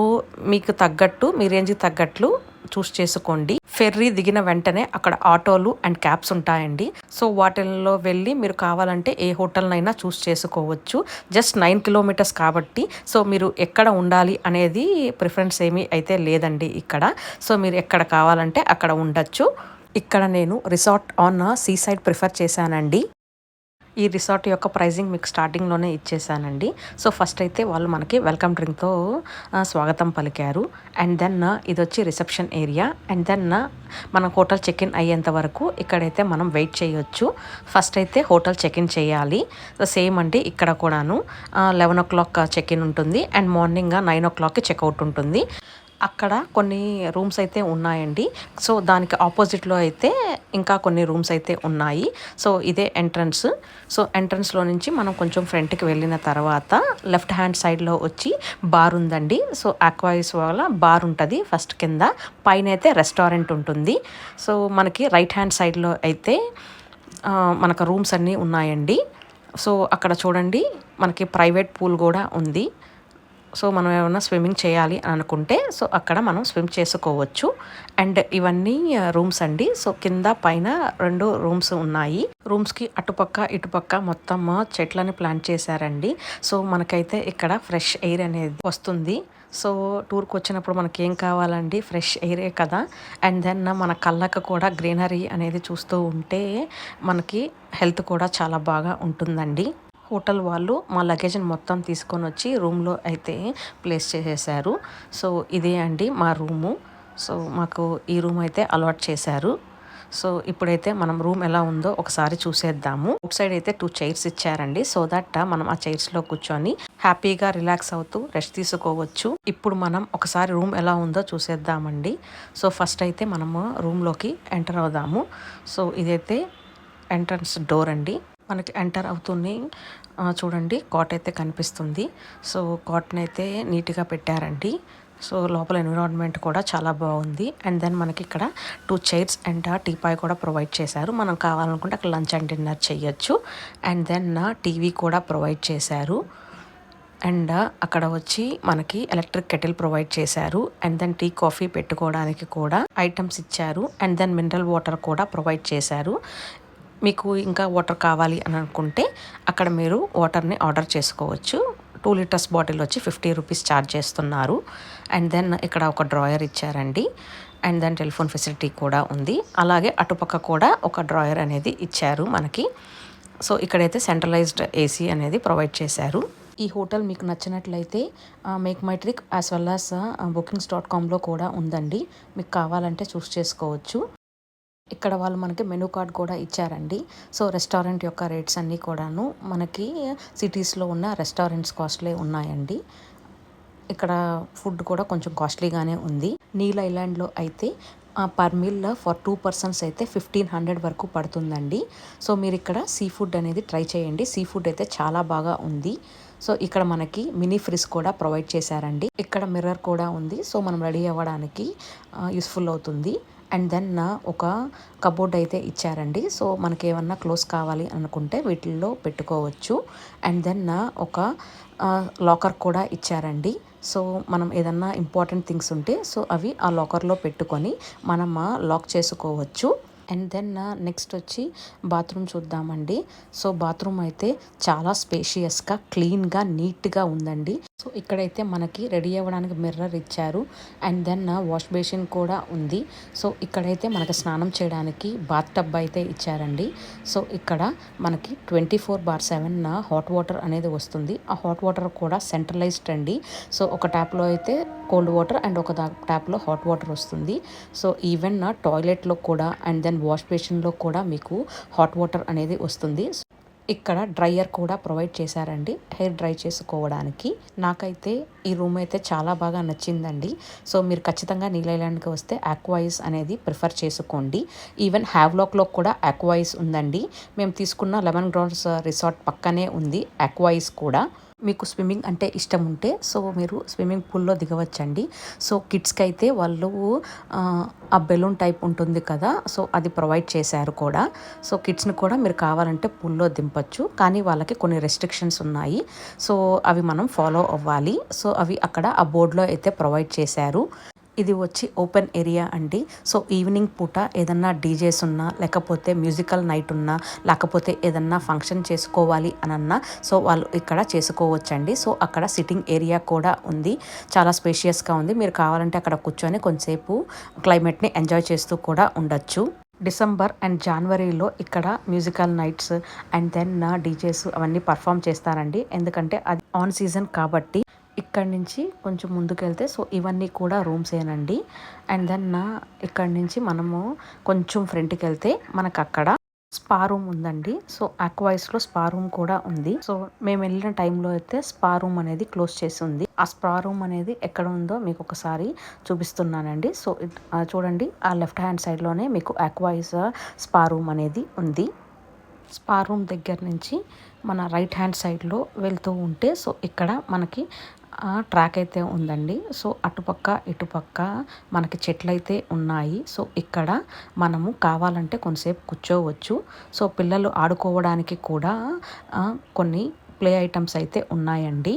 మీకు తగ్గట్టు మీ రేంజ్కి తగ్గట్లు చూస్ చేసుకోండి. ఫెర్రీ దిగిన వెంటనే అక్కడ ఆటోలు అండ్ క్యాబ్స్ ఉంటాయండి. సో, వాటిల్లో వెళ్ళి మీరు కావాలంటే ఏ హోటల్నైనా చూస్ చేసుకోవచ్చు. జస్ట్ 9 కిలోమీటర్స్ కాబట్టి సో, మీరు ఎక్కడ ఉండాలి అనేది ప్రిఫరెన్స్ ఏమీ అయితే లేదండి ఇక్కడ. సో, మీరు ఎక్కడ కావాలంటే అక్కడ ఉండొచ్చు. ఇక్కడ నేను resort on sea side prefer చేశానండి. ఈ రిసార్ట్ యొక్క ప్రైజింగ్ మీకు స్టార్టింగ్లోనే ఇచ్చేసానండి. సో, ఫస్ట్ అయితే వాళ్ళు మనకి వెల్కమ్ డ్రింక్తో స్వాగతం పలికారు. అండ్ దెన్ ఇది వచ్చి రిసెప్షన్ ఏరియా. అండ్ దెన్ మనం హోటల్ చెక్ ఇన్ అయ్యేంత వరకు ఇక్కడైతే మనం వెయిట్ చేయొచ్చు. ఫస్ట్ అయితే హోటల్ చెక్ ఇన్ చేయాలి. సేమ్ అండి ఇక్కడ కూడాను 11 o'clock చెక్ ఇన్ ఉంటుంది అండ్ మార్నింగ్ 9 o'clockకి చెక్అవుట్ ఉంటుంది. అక్కడ కొన్ని రూమ్స్ అయితే ఉన్నాయండి. సో, దానికి ఆపోజిట్లో అయితే ఇంకా కొన్ని రూమ్స్ అయితే ఉన్నాయి. సో, ఇదే ఎంట్రన్స్. సో, ఎంట్రన్స్లో నుంచి మనం కొంచెం ఫ్రంట్కి వెళ్ళిన తర్వాత లెఫ్ట్ హ్యాండ్ సైడ్లో వచ్చి బార్ ఉందండి. సో, ఆక్వాయిస్ వల్ల బార్ ఉంటుంది ఫస్ట్ కింద. పైన అయితే రెస్టారెంట్ ఉంటుంది. సో, మనకి రైట్ హ్యాండ్ సైడ్లో అయితే మనకు రూమ్స్ అన్నీ ఉన్నాయండి. సో, అక్కడ చూడండి మనకి ప్రైవేట్ పూల్ కూడా ఉంది. సో, మనం ఏమైనా స్విమ్మింగ్ చేయాలి అనుకుంటే సో, అక్కడ మనం స్విమ్ చేసుకోవచ్చు. అండ్ ఇవన్నీ రూమ్స్ అండి. సో, కింద పైన 2 రూమ్స్ ఉన్నాయి. రూమ్స్కి అటుపక్క ఇటుపక్క మొత్తం చెట్లని ప్లాంట్ చేశారండి. సో, మనకైతే ఇక్కడ ఫ్రెష్ ఎయిర్ అనేది వస్తుంది. సో, టూర్కి వచ్చినప్పుడు మనకి ఏం కావాలండి, ఫ్రెష్ ఎయిరే కదా. అండ్ దెన్ మన కళ్ళకు కూడా గ్రీనరీ అనేది చూస్తూ ఉంటే మనకి హెల్త్ కూడా చాలా బాగా ఉంటుందండి. హోటల్ వాళ్ళు మా లగేజ్ని మొత్తం తీసుకొని వచ్చి రూమ్లో అయితే ప్లేస్ చేసేసారు. సో, ఇదే అండి మా రూము. సో, మాకు ఈ రూమ్ అయితే అలాట్ చేశారు. సో ఇప్పుడైతే మనం రూమ్ ఎలా ఉందో ఒకసారి చూసేద్దాము. అవుట్ సైడ్ అయితే 2 చైర్స్ ఇచ్చారండి. సో దట్ మనం ఆ చైర్స్లో కూర్చొని హ్యాపీగా రిలాక్స్ అవుతూ రెస్ట్ తీసుకోవచ్చు. ఇప్పుడు మనం ఒకసారి రూమ్ ఎలా ఉందో చూసేద్దామండి. సో ఫస్ట్ అయితే మనము రూమ్లోకి ఎంటర్ అవుదాము. సో ఇదైతే ఎంట్రన్స్ డోర్ అండి. మనకి ఎంటర్ అవుతుంది చూడండి, కాట్ అయితే కనిపిస్తుంది. సో కాట్ని అయితే నీట్గా పెట్టారండి. సో లోపల ఎన్విరాన్మెంట్ కూడా చాలా బాగుంది. అండ్ దెన్ మనకి ఇక్కడ 2 చైర్స్ అండ్ టీపాయ్ కూడా ప్రొవైడ్ చేశారు. మనం కావాలనుకుంటే అక్కడ లంచ్ అండ్ డిన్నర్ చేయొచ్చు. అండ్ దెన్ టీవీ కూడా ప్రొవైడ్ చేశారు. అండ్ అక్కడ వచ్చి మనకి ఎలక్ట్రిక్ కెటిల్ ప్రొవైడ్ చేశారు. అండ్ దెన్ టీ కాఫీ పెట్టుకోవడానికి కూడా ఐటమ్స్ ఇచ్చారు. అండ్ దెన్ మినరల్ వాటర్ కూడా ప్రొవైడ్ చేశారు. మీకు ఇంకా వాటర్ కావాలి అని అనుకుంటే అక్కడ మీరు వాటర్ని ఆర్డర్ చేసుకోవచ్చు. 2 లీటర్స్ బాటిల్ వచ్చి 50 రూపీస్ ఛార్జ్ చేస్తున్నారు. అండ్ దెన్ ఇక్కడ ఒక డ్రాయర్ ఇచ్చారండి. అండ్ దెన్ టెలిఫోన్ ఫెసిలిటీ కూడా ఉంది. అలాగే అటుపక్క కూడా ఒక డ్రాయర్ అనేది ఇచ్చారు మనకి. సో ఇక్కడైతే సెంట్రలైజ్డ్ ఏసీ అనేది ప్రొవైడ్ చేశారు. ఈ హోటల్ మీకు నచ్చినట్లయితే make my trip as well as bookings.comలో కూడా ఉందండి. మీకు కావాలంటే చూస్ చేసుకోవచ్చు. ఇక్కడ వాళ్ళు మనకి మెనూ కార్డ్ కూడా ఇచ్చారండి. సో రెస్టారెంట్ యొక్క రేట్స్ అన్నీ కూడాను మనకి సిటీస్లో ఉన్న రెస్టారెంట్స్ కాస్ట్లే ఉన్నాయండి. ఇక్కడ ఫుడ్ కూడా కొంచెం కాస్ట్లీగానే ఉంది. నీల్ ఐలాండ్లో అయితే పర్ మీల్ ఫర్ 2 పర్సన్స్ అయితే 1500 వరకు పడుతుందండి. సో మీరు ఇక్కడ సీ ఫుడ్ అనేది ట్రై చేయండి. సీ ఫుడ్ అయితే చాలా బాగా ఉంది. సో ఇక్కడ మనకి మినీ ఫ్రిజ్ కూడా ప్రొవైడ్ చేశారండి. ఇక్కడ మిర్రర్ కూడా ఉంది. సో మనం రెడీ అవ్వడానికి యూస్ఫుల్ అవుతుంది. అండ్ దెన్ ఒక కబోర్డ్ అయితే ఇచ్చారండి. సో మనకి ఏమన్నా క్లోజ్ కావాలి అనుకుంటే వీటిల్లో పెట్టుకోవచ్చు. అండ్ దెన్ ఒక లాకర్ కూడా ఇచ్చారండి. సో మనం ఏదన్నా ఇంపార్టెంట్ థింగ్స్ ఉంటే సో అవి ఆ లాకర్లో పెట్టుకొని మనం లాక్ చేసుకోవచ్చు. అండ్ దెన్ నెక్స్ట్ వచ్చి బాత్రూమ్ చూద్దామండి. సో బాత్రూమ్ అయితే చాలా స్పేషియస్గా, క్లీన్గా, నీట్గా ఉందండి. సో ఇక్కడైతే మనకి రెడీ అవ్వడానికి మిర్రర్ ఇచ్చారు. అండ్ దెన్ వాష్ బేసిన్ కూడా ఉంది. సో ఇక్కడైతే మనకి స్నానం చేయడానికి బాత్ టబ్ అయితే ఇచ్చారండి. సో ఇక్కడ మనకి 24/7 హాట్ వాటర్ అనేది వస్తుంది. ఆ హాట్ వాటర్ కూడా సెంట్రలైజ్డ్ అండి. సో ఒక ట్యాప్లో అయితే కోల్డ్ వాటర్ అండ్ ఒక ట్యాప్లో హాట్ వాటర్ వస్తుంది. సో ఈవెన్ టాయిలెట్లో కూడా అండ్ దెన్ వాష్ బేసిన్లో కూడా మీకు హాట్ వాటర్ అనేది వస్తుంది. ఇక్కడ డ్రైయర్ కూడా ప్రొవైడ్ చేశారండి హెయిర్ డ్రై చేసుకోవడానికి. నాకైతే ఈ రూమ్ అయితే చాలా బాగా నచ్చిందండి. సో మీరు ఖచ్చితంగా నీల్ ఐలాండ్కి వస్తే ఆక్వాయిస్ అనేది ప్రిఫర్ చేసుకోండి. ఈవెన్ హ్యావ్లాక్లో కూడా ఆక్వాయిస్ ఉందండి. మేము తీసుకున్న లెమన్ గ్రౌండ్స్ రిసార్ట్ పక్కనే ఉంది ఆక్వాయిస్ కూడా. మీకు స్విమ్మింగ్ అంటే ఇష్టం ఉంటే సో మీరు స్విమ్మింగ్ పూల్లో దిగవచ్చండి. సో కిడ్స్కి అయితే వాళ్ళు ఆ బెలూన్ టైప్ ఉంటుంది కదా, సో అది ప్రొవైడ్ చేశారు కూడా. సో కిడ్స్ని కూడా మీరు కావాలంటే పూల్లో దింపచ్చు. కానీ వాళ్ళకి కొన్ని రెస్ట్రిక్షన్స్ ఉన్నాయి. సో అవి మనం ఫాలో అవ్వాలి. సో అవి అక్కడ ఆ బోర్డులో అయితే ప్రొవైడ్ చేశారు. ఇది వచ్చి ఓపెన్ ఏరియా అండి. సో ఈవినింగ్ పూట ఏదన్నా డీజేస్ ఉన్నా, లేకపోతే మ్యూజికల్ నైట్ ఉన్నా, లేకపోతే ఏదన్నా ఫంక్షన్ చేసుకోవాలి అనన్నా సో వాళ్ళు ఇక్కడ చేసుకోవచ్చండి. సో అక్కడ సిట్టింగ్ ఏరియా కూడా ఉంది. చాలా స్పేషియస్గా ఉంది. మీరు కావాలంటే అక్కడ కూర్చొని కొంతసేపు క్లైమేట్ని ఎంజాయ్ చేస్తూ కూడా ఉండొచ్చు. డిసెంబర్ అండ్ జనవరిలో ఇక్కడ musical nights and then DJs అవన్నీ పర్ఫామ్ చేస్తారండి. ఎందుకంటే అది ఆన్ సీజన్ కాబట్టి. ఇక్కడి నుంచి కొంచెం ముందుకెళ్తే సో ఇవన్నీ కూడా రూమ్సేనండి. అండ్ దెన్ ఇక్కడి నుంచి మనము కొంచెం ఫ్రంట్కి వెళ్తే మనకు అక్కడ స్పా రూమ్ ఉందండి. సో ఆక్వాయిస్లో స్పా రూమ్ కూడా ఉంది. సో మేము వెళ్ళిన టైంలో అయితే స్పా రూమ్ అనేది క్లోజ్ చేసి ఉంది. ఆ స్పా రూమ్ అనేది ఎక్కడ ఉందో మీకు ఒకసారి చూపిస్తున్నానండి. సో చూడండి, ఆ లెఫ్ట్ హ్యాండ్ సైడ్లోనే మీకు ఆక్వాయిస్ స్పా రూమ్ అనేది ఉంది. స్పా రూమ్ దగ్గర నుంచి మన రైట్ హ్యాండ్ సైడ్లో వెళ్తూ ఉంటే సో ఇక్కడ మనకి ట్రాక్ అయితే ఉందండి. సో అటుపక్క ఇటుపక్క మనకి చెట్లు అయితే ఉన్నాయి. సో ఇక్కడ మనము కావాలంటే కొంతసేపు కూర్చోవచ్చు. సో పిల్లలు ఆడుకోవడానికి కూడా కొన్ని ప్లే ఐటమ్స్ అయితే ఉన్నాయండి.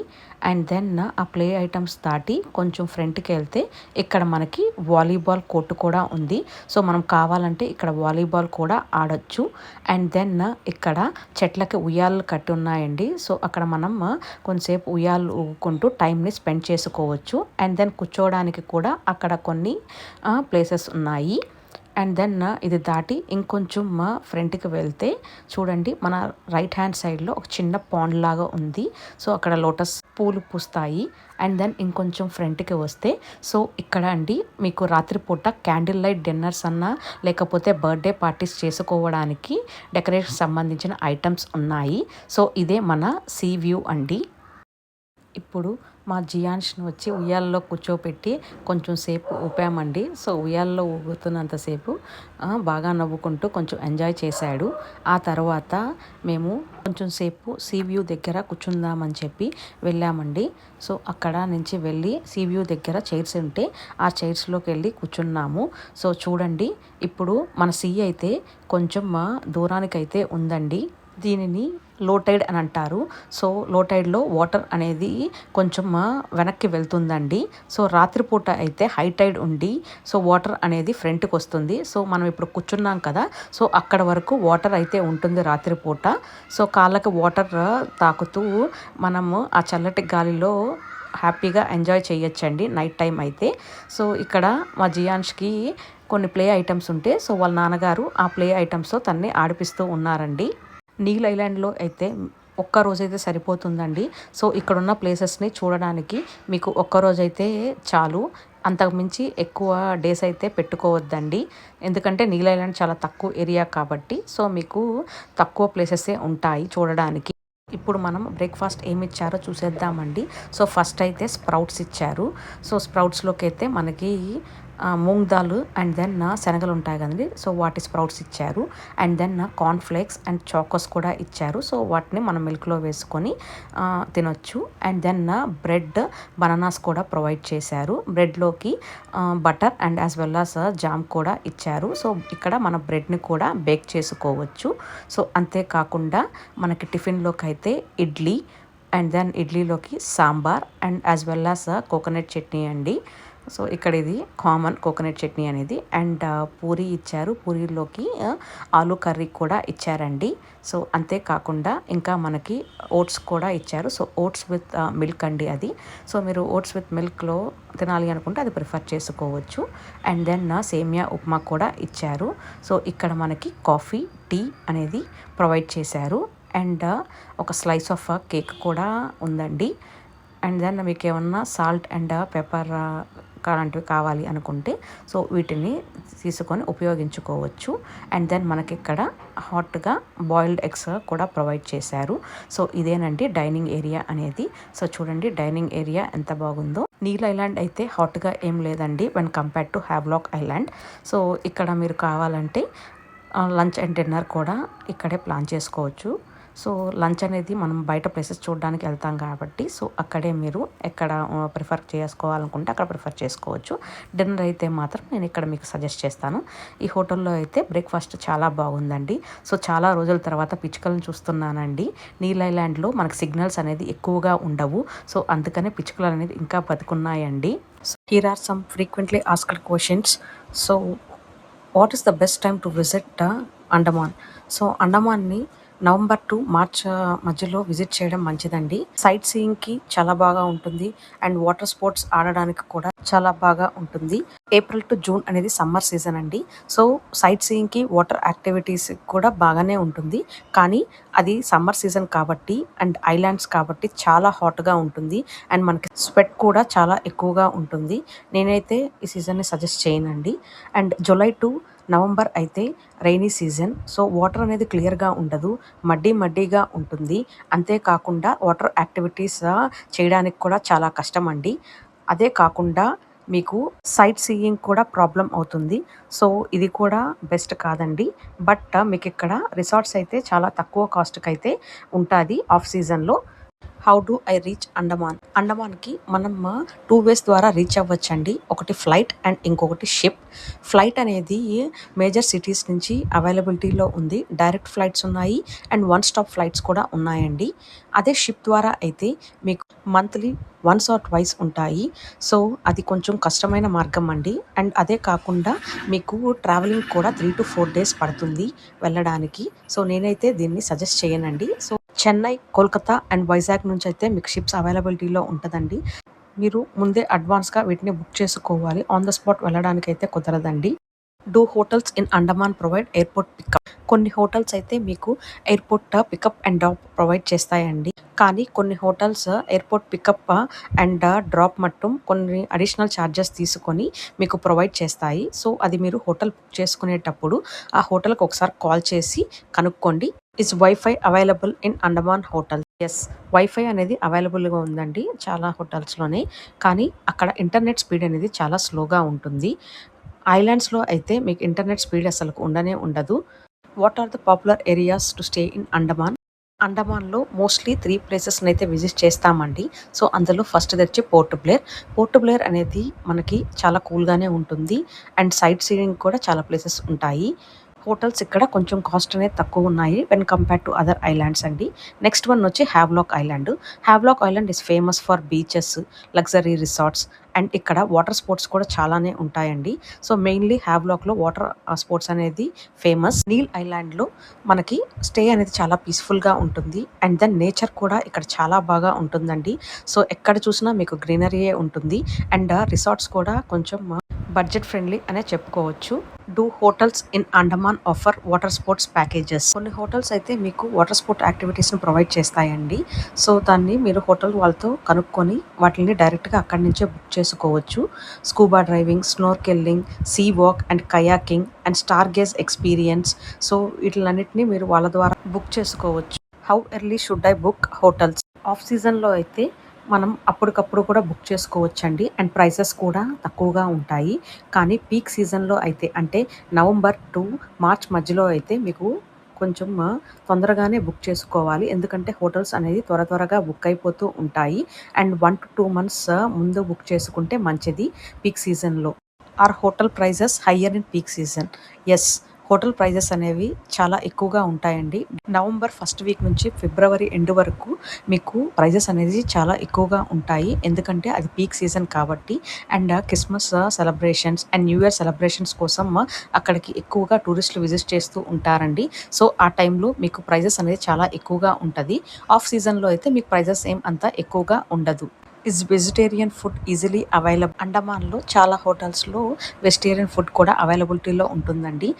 అండ్ దెన్ ఆ ప్లే ఐటమ్స్ దాటి కొంచెం ఫ్రంట్కి వెళ్తే ఇక్కడ మనకి వాలీబాల్ కోర్టు కూడా ఉంది. సో మనం కావాలంటే ఇక్కడ వాలీబాల్ కూడా ఆడొచ్చు. అండ్ దెన్ ఇక్కడ చెట్లకి ఉయ్యాలు కట్టి ఉన్నాయండి. సో అక్కడ మనం కొంతసేపు ఉయ్యాలు ఊగుకుంటూ టైంని స్పెండ్ చేసుకోవచ్చు. అండ్ దెన్ కూర్చోవడానికి కూడా అక్కడ కొన్ని ప్లేసెస్ ఉన్నాయి. అండ్ దెన్ ఇది దాటి ఇంకొంచెం ఫ్రంట్కి వెళ్తే చూడండి మన రైట్ హ్యాండ్ సైడ్లో ఒక చిన్న పాండ్ లాగా ఉంది. సో అక్కడ లోటస్ పూలు పూస్తాయి. అండ్ దెన్ ఇంకొంచెం ఫ్రంట్కి వస్తే సో ఇక్కడ అండి మీకు రాత్రిపూట క్యాండిల్ లైట్ డిన్నర్స్ అన్నా లేకపోతే బర్త్డే పార్టీస్ చేసుకోవడానికి డెకరేషన్ సంబంధించిన ఐటమ్స్ ఉన్నాయి. సో ఇదే మన సీ వ్యూ అండి. ఇప్పుడు మా జియాన్ష్ని వచ్చి ఉయ్యాలలో కూర్చోపెట్టి కొంచెం సేపు ఊపామండి. సో ఉయ్యాలలో ఊగుతున్నంతసేపు బాగా నవ్వుకుంటూ కొంచెం ఎంజాయ్ చేశాడు. ఆ తర్వాత మేము కొంచెం సేపు సీ వ్యూ దగ్గర కూర్చుందామని చెప్పి వెళ్ళామండి. సో అక్కడ నుంచి వెళ్ళి సీ వ్యూ దగ్గర చైర్స్ ఉంటే ఆ చైర్స్లోకి వెళ్ళి కూర్చున్నాము. సో చూడండి ఇప్పుడు మన సీ అయితే కొంచెం దూరానికైతే ఉందండి. దీనిని లో టైడ్ అని అంటారు. సో లో టైడ్లో వాటర్ అనేది కొంచెం వెనక్కి వెళ్తుందండి. సో రాత్రిపూట అయితే హై టైడ్ ఉండి సో వాటర్ అనేది ఫ్రంట్కి వస్తుంది. సో మనం ఇప్పుడు కూర్చున్నాం కదా, సో అక్కడ వరకు వాటర్ అయితే ఉంటుంది రాత్రిపూట. సో కాళ్ళకి వాటర్ తాకుతూ మనము ఆ చల్లటి గాలిలో హ్యాపీగా ఎంజాయ్ చేయొచ్చండి నైట్ టైం అయితే. సో ఇక్కడ మా జియాన్ష్కి కొన్ని ప్లే ఐటమ్స్ ఉంటే సో వాళ్ళ నాన్నగారు ఆ ప్లే ఐటమ్స్తో తన్ని ఆడిపిస్తూ ఉన్నారండి. నీల్ ఐలాండ్లో అయితే ఒక్క రోజైతే సరిపోతుందండి. సో ఇక్కడున్న ప్లేసెస్ని చూడడానికి మీకు ఒక్కరోజైతే చాలు. అంతకుమించి ఎక్కువ డేస్ అయితే పెట్టుకోవద్దండి. ఎందుకంటే నీల్ ఐలాండ్ చాలా తక్కువ ఏరియా కాబట్టి సో మీకు తక్కువ ప్లేసెసే ఉంటాయి చూడడానికి. ఇప్పుడు మనం బ్రేక్ఫాస్ట్ ఏమి ఇచ్చారో చూసేద్దామండి. సో ఫస్ట్ అయితే స్ప్రౌట్స్ ఇచ్చారు. సో స్ప్రౌట్స్లోకి అయితే మనకి మూంగ్ దాల్ అండ్ దెన్ శనగలు ఉంటాయి కదండి, సో వాటి స్ప్రౌట్స్ ఇచ్చారు. And then corn flakes and Chocos కూడా ఇచ్చారు. సో వాటిని మనం మిల్క్లో వేసుకొని తినొచ్చు. అండ్ దెన్ బ్రెడ్ బనానాస్ కూడా ప్రొవైడ్ చేశారు. బ్రెడ్లోకి butter and as well as jam కూడా ఇచ్చారు. సో ఇక్కడ మన బ్రెడ్ని కూడా బేక్ చేసుకోవచ్చు. సో అంతేకాకుండా మనకి టిఫిన్లోకి అయితే ఇడ్లీ అండ్ దెన్ ఇడ్లీలోకి sambar and as well as coconut chutney అండి. సో ఇక్కడ ఇది కామన్ కోకోనట్ చట్నీ అనేది. అండ్ పూరి ఇచ్చారు. పూరీలోకి ఆలూ కర్రీ కూడా ఇచ్చారండి. సో అంతేకాకుండా ఇంకా మనకి ఓట్స్ కూడా ఇచ్చారు. సో ఓట్స్ విత్ మిల్క్ అండి అది. సో మీరు ఓట్స్ విత్ మిల్క్లో తినాలి అనుకుంటే అది ప్రిఫర్ చేసుకోవచ్చు. అండ్ దెన్ సేమియా ఉప్మా కూడా ఇచ్చారు. సో ఇక్కడ మనకి కాఫీ టీ అనేది ప్రొవైడ్ చేశారు. అండ్ ఒక స్లైస్ ఆఫ్ కేక్ కూడా ఉందండి. అండ్ దెన్ మీకు ఏమన్నా సాల్ట్ అండ్ పెప్పర్ అలాంటివి కావాలి అనుకుంటే సో వీటిని తీసుకొని ఉపయోగించుకోవచ్చు. అండ్ దెన్ మనకి ఇక్కడ హాట్గా బాయిల్డ్ ఎగ్స్ కూడా ప్రొవైడ్ చేశారు. సో ఇదేనండి డైనింగ్ ఏరియా అనేది. సో చూడండి డైనింగ్ ఏరియా ఎంత బాగుందో. నీల్ ఐలాండ్ అయితే హాట్గా ఏం లేదండి when compare to Havelock island. So ఇక్కడ మీరు కావాలంటే లంచ్ అండ్ డిన్నర్ కూడా ఇక్కడే ప్లాన్ చేసుకోవచ్చు. సో లంచ్ అనేది మనం బయట ప్లేసెస్ చూడడానికి వెళ్తాం కాబట్టి సో అక్కడే మీరు ఎక్కడ ప్రిఫర్ చేసుకోవాలనుకుంటే అక్కడ ప్రిఫర్ చేసుకోవచ్చు. డిన్నర్ అయితే మాత్రం నేను ఇక్కడ మీకు సజెస్ట్ చేస్తాను. ఈ హోటల్లో అయితే బ్రేక్ఫాస్ట్ చాలా బాగుందండి. సో చాలా రోజుల తర్వాత పిచ్చుకలను చూస్తున్నానండి. నీల్ ఐలాండ్లో మనకు సిగ్నల్స్ అనేది ఎక్కువగా ఉండవు. సో అందుకనే పిచ్చుకలు అనేది ఇంకా బతుకున్నాయండి. Here are some frequently asked questions. So what is the best time to visit Andaman? So అండమాన్ని నవంబర్ టు మార్చ్ మధ్యలో విజిట్ చేయడం మంచిదండి. సైట్ సీయింగ్కి చాలా బాగా ఉంటుంది. అండ్ వాటర్ స్పోర్ట్స్ ఆడడానికి కూడా చాలా బాగా ఉంటుంది. ఏప్రిల్ టు జూన్ అనేది సమ్మర్ సీజన్ అండి. సో సైట్ సీయింగ్కి వాటర్ యాక్టివిటీస్ కూడా బాగానే ఉంటుంది. కానీ అది సమ్మర్ సీజన్ కాబట్టి అండ్ ఐలాండ్స్ కాబట్టి చాలా హాట్గా ఉంటుంది. అండ్ మనకి స్వెట్ కూడా చాలా ఎక్కువగా ఉంటుంది. నేనైతే ఈ సీజన్ని సజెస్ట్ చేయనండి. అండ్ జూలై టు నవంబర్ అయితే రైనీ సీజన్. సో వాటర్ అనేది క్లియర్గా ఉండదు, మడ్డీగా ఉంటుంది. అంతేకాకుండా వాటర్ యాక్టివిటీస్ చేయడానికి కూడా చాలా కష్టం అండి. అదే కాకుండా మీకు సైట్ సీయింగ్ కూడా ప్రాబ్లం అవుతుంది. సో ఇది కూడా బెస్ట్ కాదండి. బట్ మీకు ఇక్కడ రిసార్ట్స్ అయితే చాలా తక్కువ కాస్ట్కి అయితే ఉంటుంది ఆఫ్ సీజన్లో. How do I reach Andaman? అండమాన్కి మనం 2 ways ద్వారా రీచ్ అవ్వచ్చండి. ఒకటి ఫ్లైట్ అండ్ ఇంకొకటి షిప్. ఫ్లైట్ అనేది మేజర్ సిటీస్ నుంచి అవైలబిలిటీలో ఉంది. డైరెక్ట్ ఫ్లైట్స్ ఉన్నాయి అండ్ 1 stop ఫ్లైట్స్ కూడా ఉన్నాయండి. అదే షిప్ ద్వారా అయితే మీకు మంత్లీ 1 or 2 ఉంటాయి. సో అది కొంచెం కష్టమైన మార్గం అండి. అండ్ అదే కాకుండా మీకు ట్రావెలింగ్ కూడా 3 to 4 days పడుతుంది వెళ్ళడానికి. సో నేనైతే దీన్ని సజెస్ట్ చేయనండి. సో చెన్నై, కోల్కతా అండ్ వైజాగ్ నుంచి అయితే మీకు షిప్స్ అవైలబిలిటీలో ఉంటుందండి. మీరు ముందే అడ్వాన్స్గా వీటిని బుక్ చేసుకోవాలి. ఆన్ ద స్పాట్ వెళ్ళడానికి అయితే కుదరదండి. Do hotels in Andaman provide airport pickup. కొన్ని హోటల్స్ అయితే మీకు airport pickup and drop provide చేస్తాయండి. కానీ కొన్ని hotels airport pickup and drop మట్టుం కొన్ని అడిషనల్ ఛార్జెస్ తీసుకొని మీకు ప్రొవైడ్ చేస్తాయి. సో అది మీరు హోటల్ బుక్ చేసుకునేటప్పుడు ఆ హోటల్కి ఒకసారి కాల్ చేసి కనుక్కోండి. Is wifi available in Andaman hotel? Yes, wifi అనేది అవైలబుల్గా ఉందండి చాలా హోటల్స్లోనే. కానీ అక్కడ ఇంటర్నెట్ స్పీడ్ అనేది చాలా స్లోగా ఉంటుంది. ఐలాండ్స్లో అయితే మీకు ఇంటర్నెట్ స్పీడ్ అసలు ఉండనే ఉండదు. What are the popular areas to stay in Andaman? అండమాన్లో మోస్ట్లీ 3 ప్లేసెస్ని అయితే విజిట్ చేస్తామండి. సో అందులో ఫస్ట్ తెచ్చి పోర్ట్ బ్లేర్. పోర్ట్ బ్లేర్ అనేది మనకి చాలా కూల్గానే ఉంటుంది అండ్ సైట్ సీయింగ్ కూడా చాలా ప్లేసెస్ ఉంటాయి. హోటల్స్ ఇక్కడ కొంచెం కాస్ట్ అనేది తక్కువ ఉన్నాయి when compare to other islands అండి. నెక్స్ట్ వన్ వచ్చి Havelock island. Havelock island is famous for beaches, luxury resorts and ఇక్కడ వాటర్ స్పోర్ట్స్ కూడా చాలానే ఉంటాయండి. సో మెయిన్లీ హ్యావ్లాక్లో వాటర్ స్పోర్ట్స్ అనేది ఫేమస్. నీల్ ఐలాండ్లో మనకి స్టే అనేది చాలా పీస్ఫుల్గా ఉంటుంది అండ్ దెన్ నేచర్ కూడా ఇక్కడ చాలా బాగా ఉంటుందండి. సో ఎక్కడ చూసినా మీకు గ్రీనరీయే ఉంటుంది అండ్ రిసార్ట్స్ కూడా కొంచెం బడ్జెట్ ఫ్రెండ్లీ అనే చెప్పుకోవచ్చు. Do hotels in Andaman offer water sports packages? కొన్ని హోటల్స్ అయితే మీకు వాటర్ స్పోర్ట్ యాక్టివిటీస్ని ప్రొవైడ్ చేస్తాయండి. సో దాన్ని మీరు హోటల్ వాళ్ళతో కనుక్కొని వాటిని డైరెక్ట్గా అక్కడి నుంచే బుక్ చేసుకోవచ్చు. Scuba diving, snorkelling, sea walk and kayaking and star gaze experience. So వీటిలన్నిటిని మీరు వాళ్ళ ద్వారా బుక్ చేసుకోవచ్చు. How early should I book hotels? Off సీజన్లో అయితే మనం అప్పటికప్పుడు కూడా బుక్ చేసుకోవచ్చండి అండ్ ప్రైసెస్ కూడా తక్కువగా ఉంటాయి. కానీ పీక్ సీజన్లో అయితే అంటే నవంబర్ టు మార్చ్ మధ్యలో అయితే మీకు కొంచెం తొందరగానే బుక్ చేసుకోవాలి. ఎందుకంటే హోటల్స్ అనేది త్వరగా బుక్ అయిపోతూ ఉంటాయి అండ్ 1 to 2 months ముందు బుక్ చేసుకుంటే మంచిది పీక్ సీజన్లో. Are hotel prices higher in peak season? Yes, hotel prices అనేవి చాలా ఎక్కువగా ఉంటాయండి. నవంబర్ ఫస్ట్ వీక్ నుంచి ఫిబ్రవరి ఎండ్ వరకు మీకు ప్రైజెస్ అనేది చాలా ఎక్కువగా ఉంటాయి. ఎందుకంటే అది పీక్ సీజన్ కాబట్టి and Christmas celebrations and new year celebrations కోసం అక్కడికి ఎక్కువగా టూరిస్టులు విజిట్ చేస్తూ ఉంటారండి. సో ఆ టైంలో మీకు ప్రైజెస్ అనేది చాలా ఎక్కువగా ఉంటుంది. ఆఫ్ సీజన్లో అయితే మీకు ప్రైజెస్ ఏం అంత ఎక్కువగా ఉండదు. Is vegetarian food easily available? అండమాన్లో చాలా హోటల్స్లో వెజిటేరియన్ ఫుడ్ కూడా అవైలబిలిటీలో ఉంటుందండి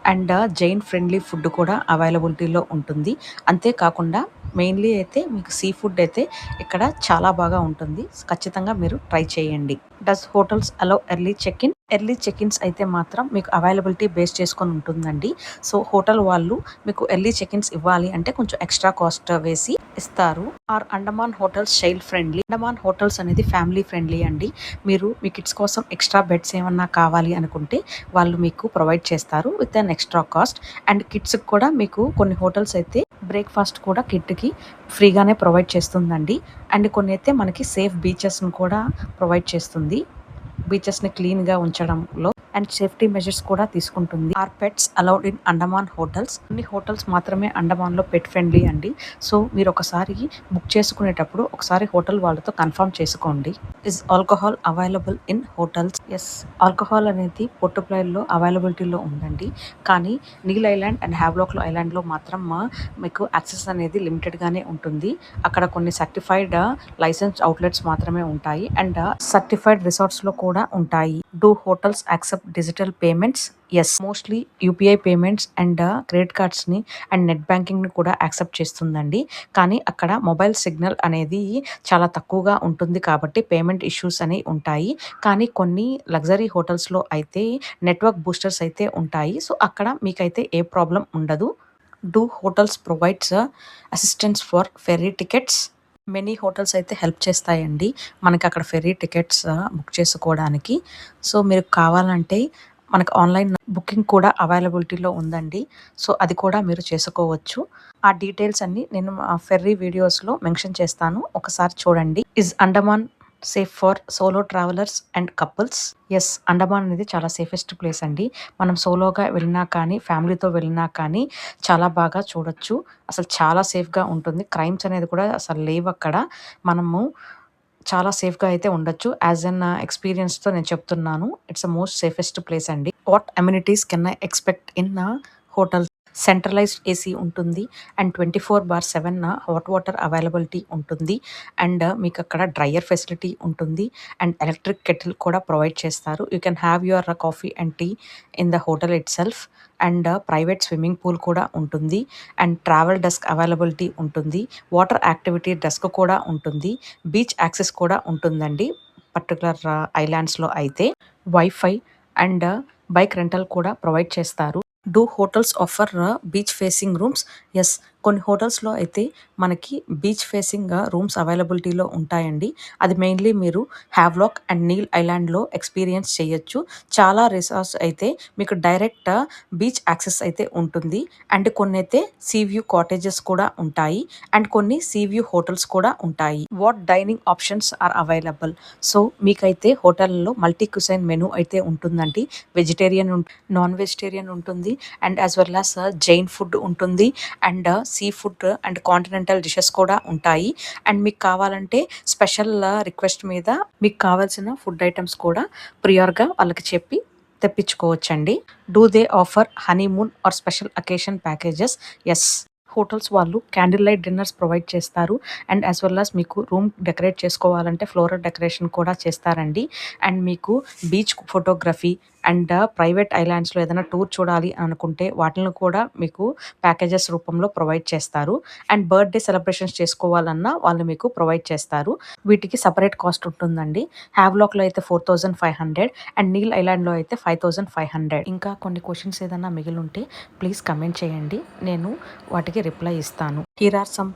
అండ్ జైన్ ఫ్రెండ్లీ ఫుడ్ కూడా అవైలబిలిటీలో ఉంటుంది. అంతేకాకుండా మెయిన్లీ అయితే మీకు సీ ఫుడ్ అయితే ఇక్కడ చాలా బాగా ఉంటుంది. ఖచ్చితంగా మీరు ట్రై చేయండి. Does hotels allow early check in? Early check ins అయితే మాత్రం మీకు అవైలబిలిటీ బేస్ చేసుకొని ఉంటుందండి. సో హోటల్ వాళ్ళు మీకు ఎర్లీ చెక్ ఇన్స్ ఇవ్వాలి అంటే కొంచెం ఎక్స్ట్రా కాస్ట్ వేసి ఇస్తారు. Are Andaman hotels child friendly? Andaman hotels అనేది ఫ్యామిలీ ఫ్రెండ్లీ అండి. మీరు మీ కిడ్స్ కోసం ఎక్స్ట్రా బెడ్స్ ఏమన్నా కావాలి అనుకుంటే వాళ్ళు మీకు ప్రొవైడ్ చేస్తారు with an extra cost. And కిడ్స్కి కూడా మీకు కొన్ని హోటల్స్ అయితే బ్రేక్ఫాస్ట్ కూడా కిడ్కి ఫ్రీగానే ప్రొవైడ్ చేస్తుందండి. అండ్ కొన్ని అయితే మనకి సేఫ్ బీచెస్ని కూడా ప్రొవైడ్ చేస్తుంది. బీచెస్ని క్లీన్గా ఉంచడంలో అండ్ సేఫ్టీ మెజర్స్ కూడా తీసుకుంటుంది. Are pets allowed in Andaman hotels? కొన్ని హోటల్స్ మాత్రమే అండమాన్లో పెట్ ఫ్రెండ్లీ అండి. సో మీరు ఒకసారి బుక్ చేసుకునేటప్పుడు ఒకసారి హోటల్ వాళ్ళతో కన్ఫర్మ్ చేసుకోండి. Is alcohol available in hotels? Yes, alcohol అనేది పోర్ట్బ్లైర్లో అవైలబిలిటీలో ఉందండి. కానీ నీల్ ఐలాండ్ అండ్ హ్యావ్లాక్ ఐలాండ్లో మాత్రం మీకు యాక్సెస్ అనేది లిమిటెడ్గానే ఉంటుంది. అక్కడ కొన్ని సర్టిఫైడ్ లైసెన్స్ అవుట్లెట్స్ మాత్రమే ఉంటాయి అండ్ సర్టిఫైడ్ రిసార్ట్స్లో కూడా ఉంటాయి. Do hotels accept digital payments? Yes, mostly UPI payments and credit కార్డ్స్ని అండ్ నెట్ బ్యాంకింగ్ని కూడా యాక్సెప్ట్ చేస్తుందండి. కానీ అక్కడ మొబైల్ సిగ్నల్ అనేది చాలా తక్కువగా ఉంటుంది కాబట్టి పేమెంట్ ఇష్యూస్ అనేవి ఉంటాయి. కానీ కొన్ని లగ్జరీ హోటల్స్లో అయితే నెట్వర్క్ బూస్టర్స్ అయితే ఉంటాయి. సో అక్కడ మీకైతే ఏ ప్రాబ్లం ఉండదు. Do hotels provides assistance for ferry tickets? Many hotels అయితే హెల్ప్ చేస్తాయండి మనకి అక్కడ ఫెర్రీ టికెట్స్ బుక్ చేసుకోవడానికి. సో మీరు కావాలంటే మనకు ఆన్లైన్ బుకింగ్ కూడా అవైలబిలిటీలో ఉందండి. సో అది కూడా మీరు చేసుకోవచ్చు. ఆ డీటెయిల్స్ అన్నీ నేను ఫెర్రీ వీడియోస్లో మెన్షన్ చేస్తాను, ఒకసారి చూడండి. Is Andaman safe for solo travellers and couples? Yes, Andaman అనేది చాలా సేఫెస్ట్ ప్లేస్ అండి. మనం సోలోగా వెళ్ళినా కానీ ఫ్యామిలీతో వెళ్ళినా కానీ చాలా బాగా చూడొచ్చు. అసలు చాలా సేఫ్గా ఉంటుంది. క్రైమ్స్ అనేది కూడా అసలు లేవు అక్కడ. మనము చాలా సేఫ్గా అయితే ఉండొచ్చు. యాజ్ అన్ ఎక్స్పీరియన్స్తో నేను చెప్తున్నాను. It's a most safest place అండి. What amenities can I expect in hotel? Centralised AC ఉంటుంది అండ్ 24/7 హాట్ వాటర్ అవైలబిలిటీ ఉంటుంది అండ్ మీకు అక్కడ డ్రైయర్ ఫెసిలిటీ ఉంటుంది అండ్ ఎలక్ట్రిక్ కెటిల్ కూడా ప్రొవైడ్ చేస్తారు. You can have your coffee and tea in the hotel itself and private swimming pool కూడా ఉంటుంది and travel desk availability ఉంటుంది. Water activity desk కూడా ఉంటుంది. బీచ్ యాక్సెస్ కూడా ఉంటుందండి. పర్టికులర్ ఐలాండ్స్లో అయితే వైఫై అండ్ బైక్ రెంటల్ కూడా ప్రొవైడ్ చేస్తారు. Do hotels offer beach facing rooms? Yes, కొన్ని హోటల్స్లో అయితే మనకి బీచ్ ఫేసింగ్ రూమ్స్ అవైలబిలిటీలో ఉంటాయండి. అది మెయిన్లీ మీరు హ్యావ్లాక్ అండ్ నీల్ ఐలాండ్లో ఎక్స్పీరియన్స్ చేయొచ్చు. చాలా రిసార్ట్స్ అయితే మీకు డైరెక్ట్ బీచ్ యాక్సెస్ అయితే ఉంటుంది అండ్ కొన్ని అయితే సీ వ్యూ కాటేజెస్ కూడా ఉంటాయి అండ్ కొన్ని సీ వ్యూ హోటల్స్ కూడా ఉంటాయి. What dining options are available? So మీకైతే హోటల్లో మల్టీ క్యూసైన్ మెనూ అయితే ఉంటుందండి. వెజిటేరియన్, నాన్ వెజిటేరియన్ ఉంటుంది and as well as Jain food ఉంటుంది and seafood and continental dishes కూడా ఉంటాయి. అండ్ మీకు కావాలంటే స్పెషల్ రిక్వెస్ట్ మీద మీకు కావాల్సిన ఫుడ్ ఐటమ్స్ కూడా ప్రియర్గా వాళ్ళకి చెప్పి తెప్పించుకోవచ్చండి. Do they offer honeymoon or special occasion packages? Yes, hotels వాళ్ళు క్యాండిల్ లైట్ డిన్నర్స్ ప్రొవైడ్ చేస్తారు అండ్ యాజ్ వెల్ యాజ్ మీకు రూమ్ డెకరేట్ చేసుకోవాలంటే ఫ్లోరల్ డెకరేషన్ కూడా చేస్తారండి. అండ్ మీకు బీచ్ ఫోటోగ్రఫీ అండ్ ప్రైవేట్ ఐలాండ్స్లో ఏదైనా టూర్ చూడాలి అనుకుంటే వాటిని కూడా మీకు ప్యాకేజెస్ రూపంలో ప్రొవైడ్ చేస్తారు. అండ్ బర్త్డే సెలబ్రేషన్స్ చేసుకోవాలన్నా వాళ్ళు మీకు ప్రొవైడ్ చేస్తారు. వీటికి సపరేట్ కాస్ట్ ఉంటుందండి. హ్యావ్లాక్లో అయితే 4,500 అండ్ నీల్ ఐలాండ్లో అయితే 5,500. ఇంకా కొన్ని క్వశ్చన్స్ ఏదైనా మిగిలి ఉంటే ప్లీజ్ కమెంట్ చేయండి, నేను వాటికి రిప్లై ఇస్తాను. Here are some